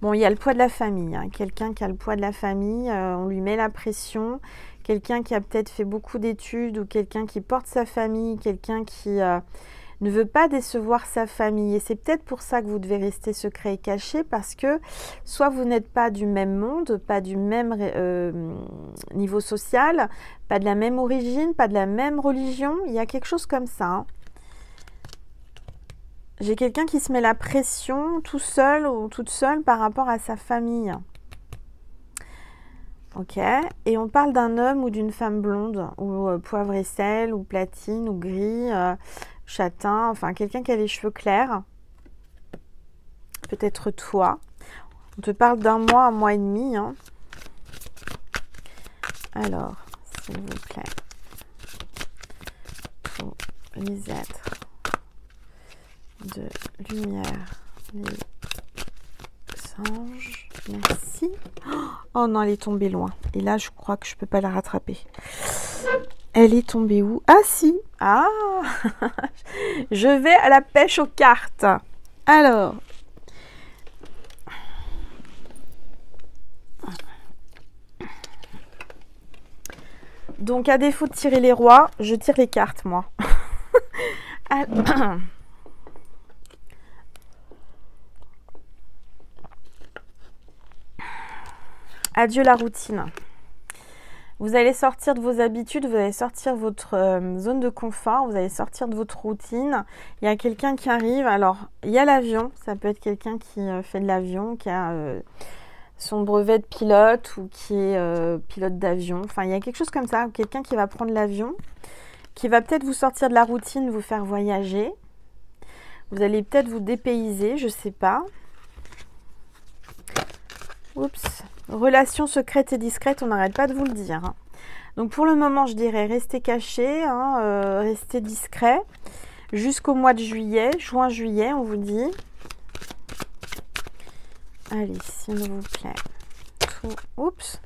Bon, il y a le poids de la famille. Hein. Quelqu'un qui a le poids de la famille, on lui met la pression. Quelqu'un qui a peut-être fait beaucoup d'études ou quelqu'un qui porte sa famille, quelqu'un qui ne veut pas décevoir sa famille. Et c'est peut-être pour ça que vous devez rester secret et caché parce que soit vous n'êtes pas du même monde, pas du même niveau social, pas de la même origine, pas de la même religion. Il y a quelque chose comme ça. Hein. J'ai quelqu'un qui se met la pression tout seul ou toute seule par rapport à sa famille. Ok. Et on parle d'un homme ou d'une femme blonde, ou poivre et sel, ou platine, ou gris, châtain, enfin quelqu'un qui a les cheveux clairs. Peut-être toi. On te parle d'un mois, un mois et demi. Hein. Alors, s'il vous plaît. Pour les êtres de lumière, les anges, merci. Oh non, elle est tombée loin. Et là, je crois que je peux pas la rattraper. Elle est tombée où? Ah si. Ah. Je vais à la pêche aux cartes. Alors. Donc, à défaut de tirer les rois, je tire les cartes, moi. Adieu la routine. Vous allez sortir de vos habitudes, vous allez sortir de votre zone de confort, vous allez sortir de votre routine. Il y a quelqu'un qui arrive. Alors, il y a l'avion. Ça peut être quelqu'un qui fait de l'avion, qui a son brevet de pilote ou qui est pilote d'avion. Enfin, il y a quelque chose comme ça. Quelqu'un qui va prendre l'avion, qui va peut-être vous sortir de la routine, vous faire voyager. Vous allez peut-être vous dépayser, je ne sais pas. Oups. Relation secrète et discrète, on n'arrête pas de vous le dire. Hein. Donc pour le moment, je dirais restez caché, hein, restez discret. Jusqu'au mois de juillet, juin-juillet, on vous dit. Allez, s'il vous plaît. Oups.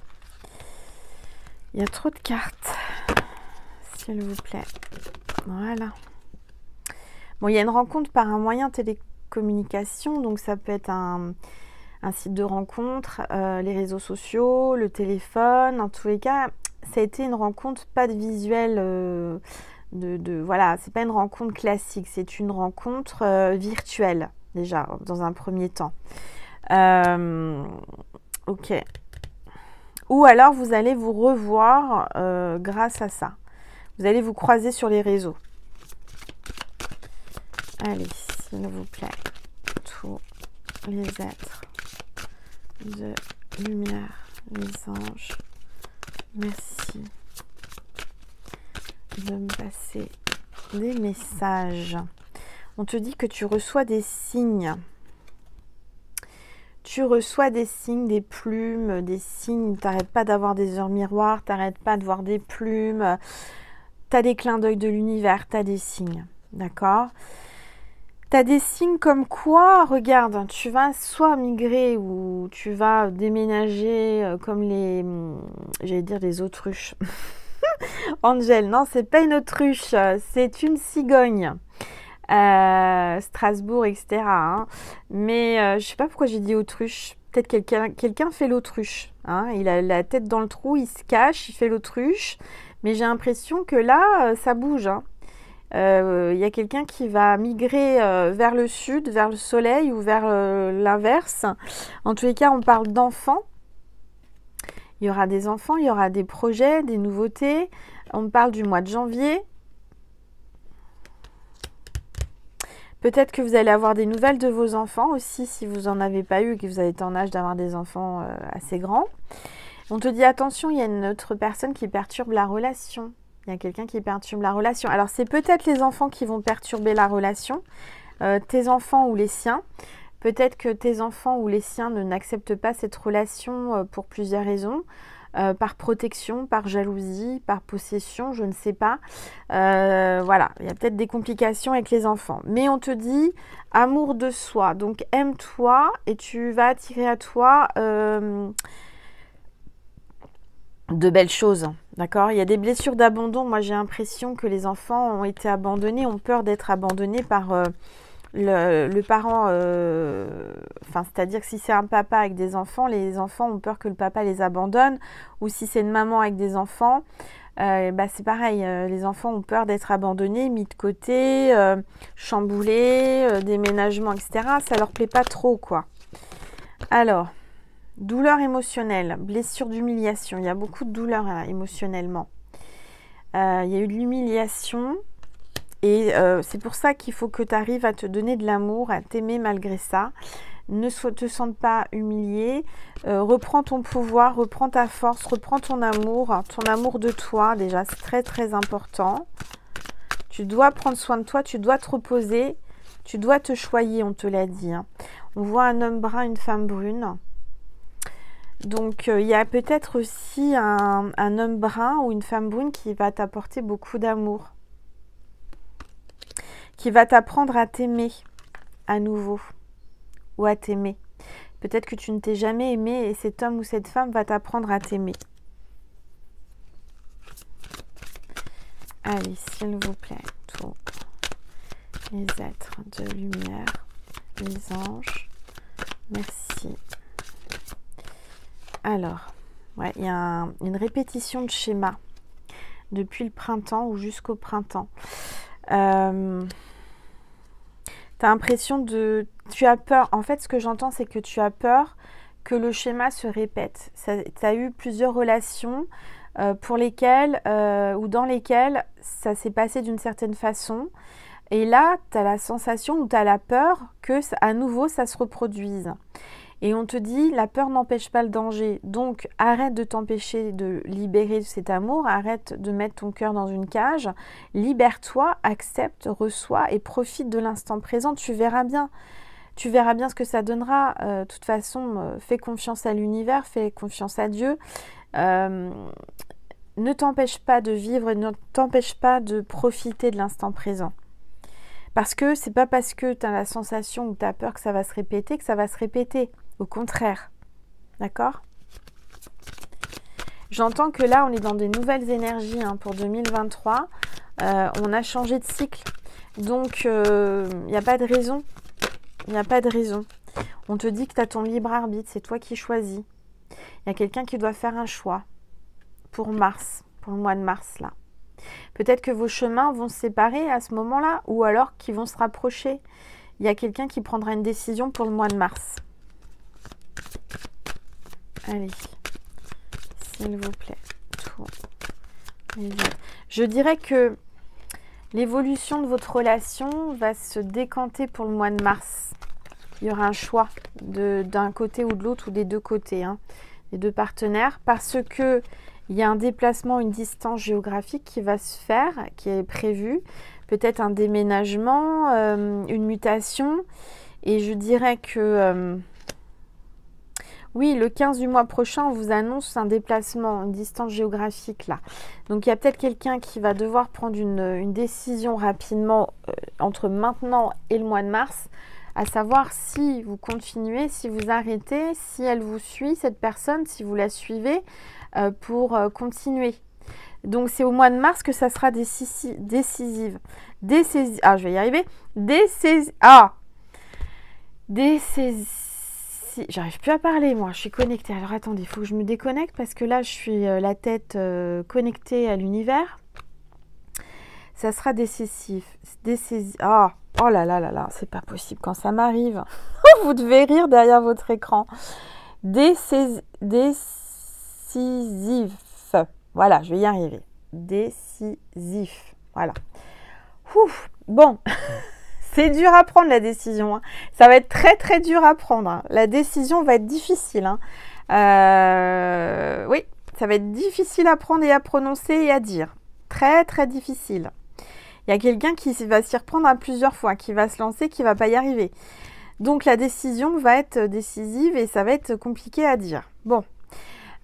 Il y a trop de cartes. S'il vous plaît. Voilà. Bon, il y a une rencontre par un moyen de télécommunication, donc ça peut être un site de rencontre, les réseaux sociaux, le téléphone. En tous les cas, ça a été une rencontre, pas de visuel voilà, c'est pas une rencontre classique, c'est une rencontre virtuelle, déjà, dans un premier temps. Ok. Ou alors, vous allez vous revoir grâce à ça. Vous allez vous croiser sur les réseaux. Allez, s'il vous plaît, tous les êtres de lumière, les anges, merci de me passer des messages. On te dit que tu reçois des signes. Tu reçois des signes, des plumes, des signes. T'arrêtes pas d'avoir des heures miroirs, t'arrêtes pas de voir des plumes. T'as des clins d'œil de l'univers, t'as des signes. D'accord ? T'as des signes comme quoi, regarde, tu vas soit migrer ou tu vas déménager comme les, j'allais dire les autruches. Angel, non, c'est pas une autruche, c'est une cigogne. Strasbourg, etc. Hein. Mais je sais pas pourquoi j'ai dit autruche. Peut-être quelqu'un fait l'autruche. Hein. Il a la tête dans le trou, il se cache, il fait l'autruche. Mais j'ai l'impression que là, ça bouge. Hein. Y a quelqu'un qui va migrer vers le sud, vers le soleil ou vers l'inverse. En tous les cas, on parle d'enfants. Il y aura des enfants, il y aura des projets, des nouveautés. On parle du mois de janvier. Peut-être que vous allez avoir des nouvelles de vos enfants aussi, si vous n'en avez pas eu et que vous avez été en âge d'avoir des enfants assez grands. On te dit attention, il y a une autre personne qui perturbe la relation. Il y a quelqu'un qui perturbe la relation. Alors, c'est peut-être les enfants qui vont perturber la relation, tes enfants ou les siens. Peut-être que tes enfants ou les siens n'acceptent pas cette relation pour plusieurs raisons. Par protection, par jalousie, par possession, je ne sais pas. Voilà, il y a peut-être des complications avec les enfants. Mais on te dit amour de soi. Donc, aime-toi et tu vas attirer à toi de belles choses, d'accord? Il y a des blessures d'abandon. Moi, j'ai l'impression que les enfants ont été abandonnés, ont peur d'être abandonnés par le parent. Enfin, c'est-à-dire que si c'est un papa avec des enfants, les enfants ont peur que le papa les abandonne. Ou si c'est une maman avec des enfants, c'est pareil. Les enfants ont peur d'être abandonnés, mis de côté, chamboulés, déménagement, etc. Ça leur plaît pas trop, quoi. Alors... douleur émotionnelle, blessure d'humiliation. Il y a beaucoup de douleur émotionnellement. Il y a eu de l'humiliation. Et c'est pour ça qu'il faut que tu arrives à te donner de l'amour, à t'aimer malgré ça. Ne te sente pas humilié. Reprends ton pouvoir, reprends ta force, reprends ton amour de toi. Déjà, c'est très très important. Tu dois prendre soin de toi, tu dois te reposer, tu dois te choyer, on te l'a dit. Hein. On voit un homme brun, une femme brune. Donc, il y a peut-être aussi un homme brun ou une femme brune qui va t'apporter beaucoup d'amour. Qui va t'apprendre à t'aimer à nouveau. Ou à t'aimer. Peut-être que tu ne t'es jamais aimé et cet homme ou cette femme va t'apprendre à t'aimer. Allez, s'il vous plaît, tous les êtres de lumière, les anges, merci. Alors, ouais, il y a une répétition de schéma depuis le printemps ou jusqu'au printemps. Tu as l'impression de... Tu as peur. En fait, ce que j'entends, c'est que tu as peur que le schéma se répète. Tu as eu plusieurs relations pour lesquelles ou dans lesquelles ça s'est passé d'une certaine façon. Et là, tu as la sensation ou tu as la peur que à nouveau, ça se reproduise. Et on te dit, la peur n'empêche pas le danger. Donc, arrête de t'empêcher de libérer cet amour. Arrête de mettre ton cœur dans une cage. Libère-toi, accepte, reçois et profite de l'instant présent. Tu verras bien. Tu verras bien ce que ça donnera. De toute façon, fais confiance à l'univers, fais confiance à Dieu. Ne t'empêche pas de vivre et ne t'empêche pas de profiter de l'instant présent. Parce que c'est pas parce que tu as la sensation ou tu as peur que ça va se répéter que ça va se répéter. Au contraire. D'accord ? J'entends que là, on est dans des nouvelles énergies pour 2023. On a changé de cycle. Donc, il n'y a pas de raison. Il n'y a pas de raison. On te dit que tu as ton libre arbitre. C'est toi qui choisis. Il y a quelqu'un qui doit faire un choix pour mars, pour le mois de mars, là. Peut-être que vos chemins vont se séparer à ce moment-là, ou alors qu'ils vont se rapprocher. Il y a quelqu'un qui prendra une décision pour le mois de mars. Allez, s'il vous plaît. Je dirais que l'évolution de votre relation va se décanter pour le mois de mars. Il y aura un choix d'un côté ou de l'autre, ou des deux côtés, hein, des deux partenaires, parce que il y a un déplacement, une distance géographique qui va se faire, qui est prévue, peut-être un déménagement, une mutation, et je dirais que oui, le 15 du mois prochain, on vous annonce un déplacement, une distance géographique là. Donc il y a peut-être quelqu'un qui va devoir prendre une décision rapidement entre maintenant et le mois de mars, à savoir si vous continuez, si vous arrêtez, si elle vous suit, cette personne, si vous la suivez pour continuer. Donc c'est au mois de mars que ça sera décisive. Ah, je vais y arriver. J'arrive plus à parler, moi. Je suis connectée. Alors attendez, il faut que je me déconnecte parce que là, je suis la tête connectée à l'univers. Ça sera décisif. Oh là là là là, c'est pas possible quand ça m'arrive. Vous devez rire derrière votre écran. Décisif. Voilà, je vais y arriver. Décisif. Voilà. Ouf, bon. C'est dur à prendre la décision. Hein. Ça va être très très dur à prendre. Hein. La décision va être difficile. Hein. Oui, ça va être difficile à prendre et à prononcer et à dire. Très très difficile. Il y a quelqu'un qui va s'y reprendre à plusieurs fois, qui va se lancer, qui ne va pas y arriver. Donc la décision va être décisive et ça va être compliqué à dire. Bon,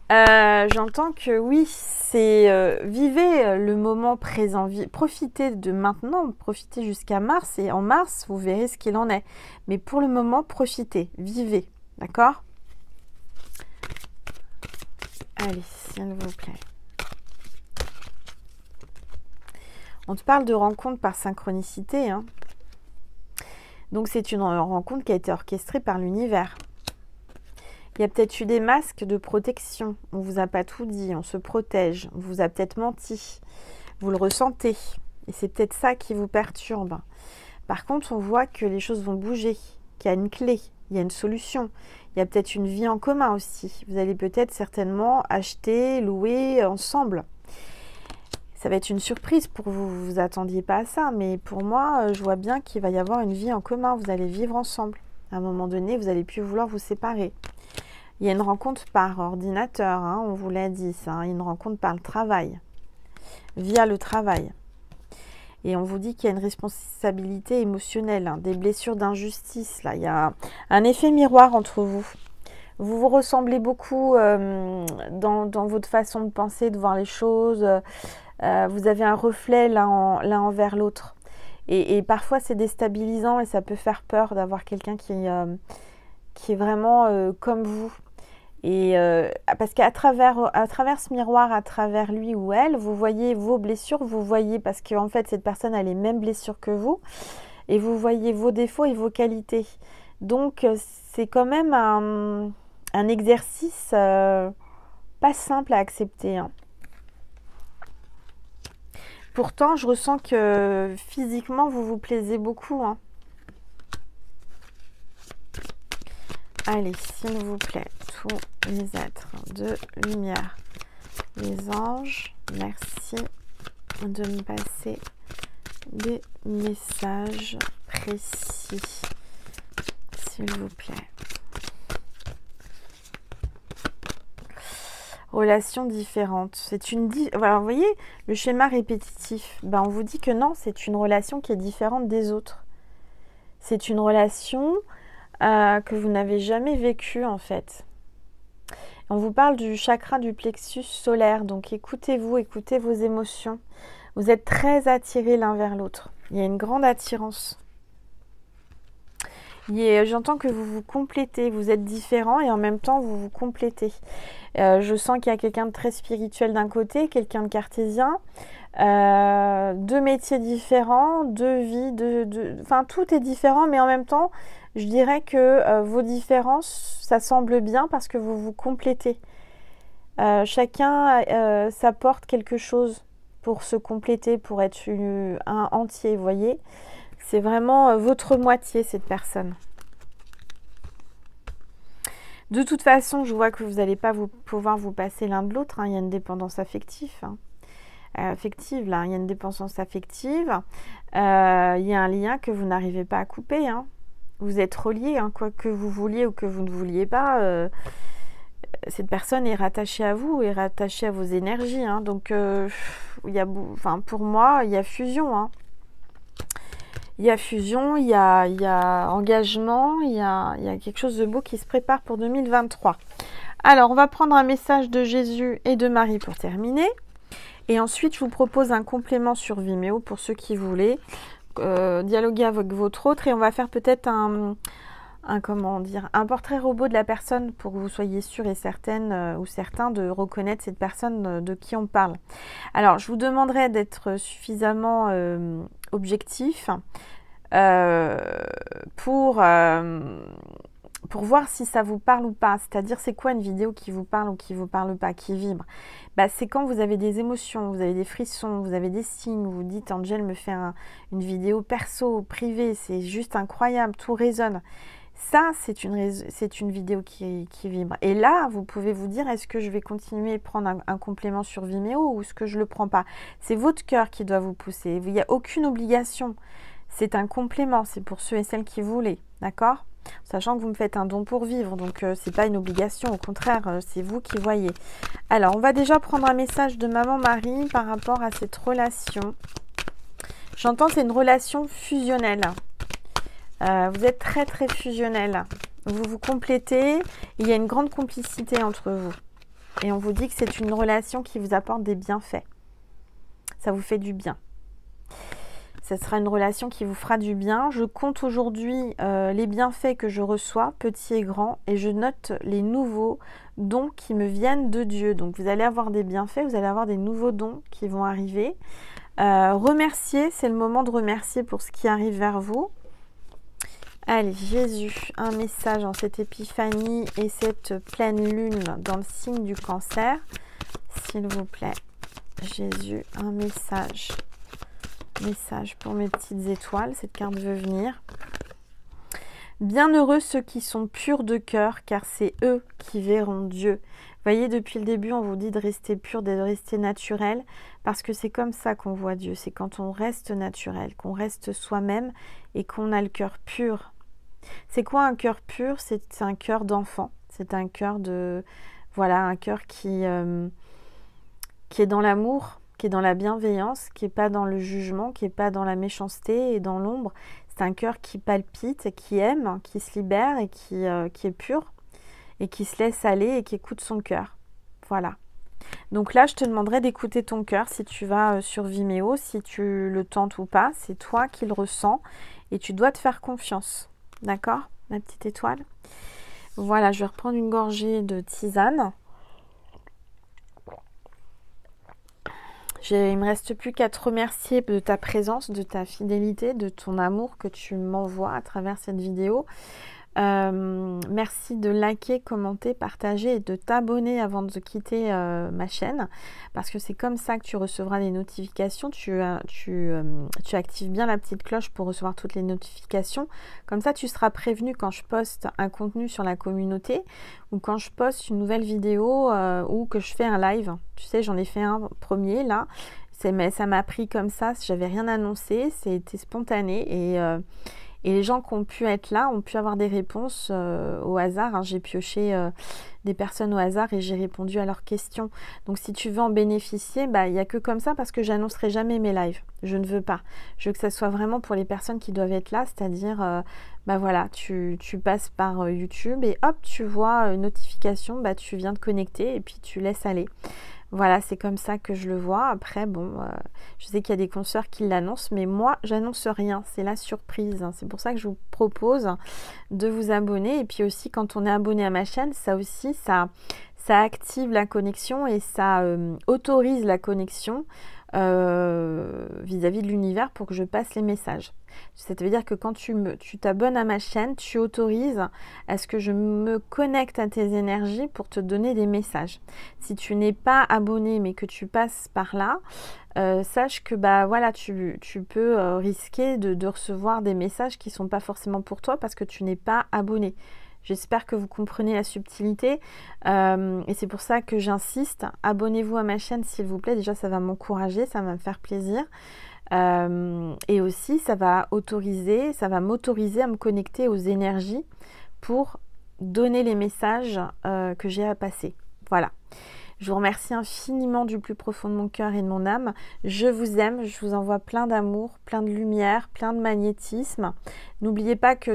j'entends que oui, c'est vivez le moment présent, profitez de maintenant, profitez jusqu'à mars et en mars, vous verrez ce qu'il en est. Mais pour le moment, profitez, vivez, d'accord? Allez, s'il vous plaît. On te parle de rencontre par synchronicité, hein. Donc c'est une rencontre qui a été orchestrée par l'univers. Il y a peut-être eu des masques de protection. On ne vous a pas tout dit, on se protège. On vous a peut-être menti. Vous le ressentez. Et c'est peut-être ça qui vous perturbe. Par contre, on voit que les choses vont bouger, qu'il y a une clé, il y a une solution. Il y a peut-être une vie en commun aussi. Vous allez peut-être certainement acheter, louer ensemble. Ça va être une surprise pour vous. Vous vous attendiez pas à ça. Mais pour moi, je vois bien qu'il va y avoir une vie en commun. Vous allez vivre ensemble. À un moment donné, vous n'allez plus vouloir vous séparer. Il y a une rencontre par ordinateur, hein, on vous l'a dit ça, hein, une rencontre par le travail, via le travail. Et on vous dit qu'il y a une responsabilité émotionnelle, hein, des blessures d'injustice. Là, il y a un effet miroir entre vous. Vous vous ressemblez beaucoup dans votre façon de penser, de voir les choses. Vous avez un reflet l'un envers l'autre. Et parfois, c'est déstabilisant et ça peut faire peur d'avoir quelqu'un qui est vraiment comme vous. Et parce qu'à travers ce miroir, à travers lui ou elle, vous voyez vos blessures, vous voyez, parce qu'en fait, cette personne a les mêmes blessures que vous, et vous voyez vos défauts et vos qualités. Donc, c'est quand même un exercice pas simple à accepter. Hein. Pourtant, je ressens que physiquement, vous vous plaisez beaucoup. Hein. Allez, s'il vous plaît, tous les êtres de lumière, les anges, merci de me passer des messages précis, s'il vous plaît. Relations différentes. C'est une... Voilà, vous voyez, le schéma répétitif, ben, on vous dit que non, c'est une relation qui est différente des autres. C'est une relation... que vous n'avez jamais vécu en fait. On vous parle du chakra du plexus solaire, donc écoutez-vous, écoutez vos émotions. Vous êtes très attirés l'un vers l'autre. Il y a une grande attirance. J'entends que vous vous complétez, vous êtes différents et en même temps vous vous complétez. Je sens qu'il y a quelqu'un de très spirituel d'un côté, quelqu'un de cartésien, deux métiers différents, deux vies, enfin tout est différent, mais en même temps, je dirais que vos différences, ça semble bien parce que vous vous complétez. Chacun s'apporte quelque chose pour se compléter, pour être un entier, vous voyez. C'est vraiment votre moitié, cette personne. De toute façon, je vois que vous n'allez pas pouvoir vous passer l'un de l'autre. Hein. Il y a une dépendance affective. Hein. Affective, là. Il y a une dépendance affective. Il y a un lien que vous n'arrivez pas à couper. Hein. Vous êtes reliés, hein, quoi que vous vouliez ou que vous ne vouliez pas. Cette personne est rattachée à vous, est rattachée à vos énergies. Hein. Donc, pour moi, il y a fusion. Hein. Il y a fusion, il y a engagement, il y a quelque chose de beau qui se prépare pour 2023. Alors, on va prendre un message de Jésus et de Marie pour terminer. Et ensuite, je vous propose un complément sur Vimeo pour ceux qui voulaient dialoguer avec votre autre. Et on va faire peut-être un portrait robot de la personne pour que vous soyez sûrs et certaines ou certains de reconnaître cette personne de qui on parle. Alors, je vous demanderai d'être suffisamment objectif pour voir si ça vous parle ou pas. C'est-à-dire, c'est quoi une vidéo qui vous parle ou qui vous parle pas, qui vibre. C'est quand vous avez des émotions, vous avez des frissons, vous avez des signes, vous dites, Angel me fait une vidéo perso, privée, c'est juste incroyable, tout résonne. Ça, c'est une vidéo qui vibre. Et là, vous pouvez vous dire, est-ce que je vais continuer à prendre un complément sur Vimeo ou est-ce que je ne le prends pas? C'est votre cœur qui doit vous pousser. Il n'y a aucune obligation. C'est un complément. C'est pour ceux et celles qui voulaient. D'accord? Sachant que vous me faites un don pour vivre. Donc, ce n'est pas une obligation. Au contraire, c'est vous qui voyez. Alors, on va déjà prendre un message de Maman Marie par rapport à cette relation. J'entends que c'est une relation fusionnelle. Vous êtes très très fusionnel. Vous vous complétez. Il y a une grande complicité entre vous. Et on vous dit que c'est une relation qui vous apporte des bienfaits. Ça vous fait du bien. Ce sera une relation qui vous fera du bien. Je compte aujourd'hui les bienfaits que je reçois, petits et grands, et je note les nouveaux dons qui me viennent de Dieu. Donc vous allez avoir des bienfaits, vous allez avoir des nouveaux dons qui vont arriver. Remercier, c'est le moment de remercier pour ce qui arrive vers vous. Allez, Jésus, un message en cette épiphanie et cette pleine lune dans le signe du Cancer. S'il vous plaît, Jésus, un message. Message pour mes petites étoiles, cette carte veut venir. Bienheureux ceux qui sont purs de cœur, car c'est eux qui verront Dieu. Vous voyez, depuis le début, on vous dit de rester pur, de rester naturel, parce que c'est comme ça qu'on voit Dieu. C'est quand on reste naturel, qu'on reste soi-même et qu'on a le cœur pur. C'est quoi un cœur pur? C'est un cœur d'enfant. C'est un cœur de... Voilà, un cœur qui est dans l'amour, qui est dans la bienveillance, qui n'est pas dans le jugement, qui n'est pas dans la méchanceté et dans l'ombre. C'est un cœur qui palpite, qui aime, qui se libère et qui est pur et qui se laisse aller et qui écoute son cœur. Voilà. Donc là, je te demanderai d'écouter ton cœur si tu vas sur Vimeo, si tu le tentes ou pas. C'est toi qui le ressens et tu dois te faire confiance. D'accord, ma petite étoile? Voilà, je vais reprendre une gorgée de tisane. Il ne me reste plus qu'à te remercier de ta présence, de ta fidélité, de ton amour que tu m'envoies à travers cette vidéo. Merci de liker, commenter, partager et de t'abonner avant de quitter ma chaîne, parce que c'est comme ça que tu recevras les notifications. Tu actives bien la petite cloche pour recevoir toutes les notifications. Comme ça, tu seras prévenu quand je poste un contenu sur la communauté ou quand je poste une nouvelle vidéo ou que je fais un live. Tu sais, j'en ai fait un premier là. Ça m'a pris comme ça, j'avais rien annoncé, c'était spontané et les gens qui ont pu être là ont pu avoir des réponses au hasard. Hein. J'ai pioché des personnes au hasard et j'ai répondu à leurs questions. Donc si tu veux en bénéficier, il n'y a que comme ça, parce que j'annoncerai jamais mes lives. Je ne veux pas. Je veux que ça soit vraiment pour les personnes qui doivent être là, c'est-à-dire, voilà, tu passes par YouTube et hop, tu vois une notification, tu viens te connecter et puis tu laisses aller. Voilà, c'est comme ça que je le vois. Après, bon, je sais qu'il y a des consoeurs qui l'annoncent, mais moi, j'annonce rien. C'est la surprise. Hein. C'est pour ça que je vous propose de vous abonner. Et puis aussi, quand on est abonné à ma chaîne, ça active la connexion et ça autorise la connexion vis-à-vis de l'univers pour que je passe les messages. Ça veut dire que quand tu t'abonnes à ma chaîne, tu autorises à ce que je me connecte à tes énergies pour te donner des messages. Si tu n'es pas abonné mais que tu passes par là, sache que bah voilà, tu peux risquer de recevoir des messages qui ne sont pas forcément pour toi parce que tu n'es pas abonné. J'espère que vous comprenez la subtilité et c'est pour ça que j'insiste. Abonnez-vous à ma chaîne s'il vous plaît. Déjà, ça va m'encourager, ça va me faire plaisir. Et aussi, ça va m'autoriser à me connecter aux énergies pour donner les messages que j'ai à passer. Voilà. Je vous remercie infiniment du plus profond de mon cœur et de mon âme. Je vous aime, je vous envoie plein d'amour, plein de lumière, plein de magnétisme. N'oubliez pas que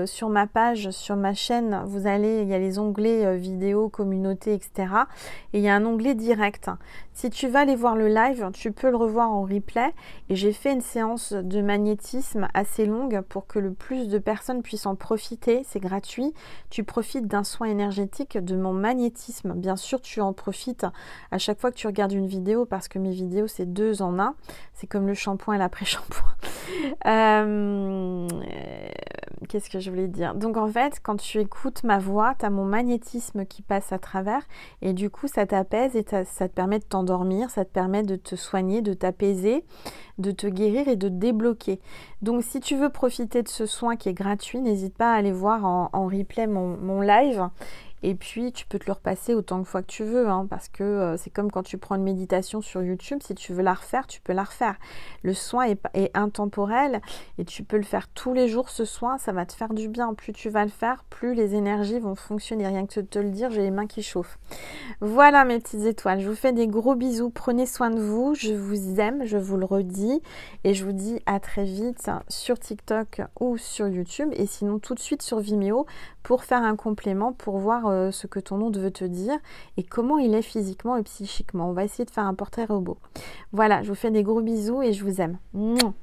sur ma page, sur ma chaîne, il y a les onglets vidéo, communauté, etc. Et il y a un onglet direct. Si tu vas aller voir le live, tu peux le revoir en replay. Et j'ai fait une séance de magnétisme assez longue pour que le plus de personnes puissent en profiter. C'est gratuit. Tu profites d'un soin énergétique de mon magnétisme. Bien sûr, tu en profites à chaque fois que tu regardes une vidéo parce que mes vidéos, c'est 2 en 1. C'est comme le shampoing et l'après-shampoing. Qu'est-ce que je voulais dire? Donc en fait, quand tu écoutes ma voix, tu as mon magnétisme qui passe à travers et du coup ça t'apaise et ça te permet de t'endormir, ça te permet de te soigner, de t'apaiser, de te guérir et de te débloquer. Donc si tu veux profiter de ce soin qui est gratuit, n'hésite pas à aller voir en replay mon live. Et puis, tu peux te le repasser autant de fois que tu veux, hein, parce que c'est comme quand tu prends une méditation sur YouTube, si tu veux la refaire, tu peux la refaire. Le soin est intemporel et tu peux le faire tous les jours, ce soin, ça va te faire du bien. Plus tu vas le faire, plus les énergies vont fonctionner. Rien que de te le dire, j'ai les mains qui chauffent. Voilà mes petites étoiles, je vous fais des gros bisous, prenez soin de vous, je vous aime, je vous le redis, et je vous dis à très vite sur TikTok ou sur YouTube, et sinon tout de suite sur Vimeo pour faire un complément, pour voir ce que ton onde veut te dire et comment il est physiquement et psychiquement. On va essayer de faire un portrait robot. Voilà, je vous fais des gros bisous et je vous aime. Mouah.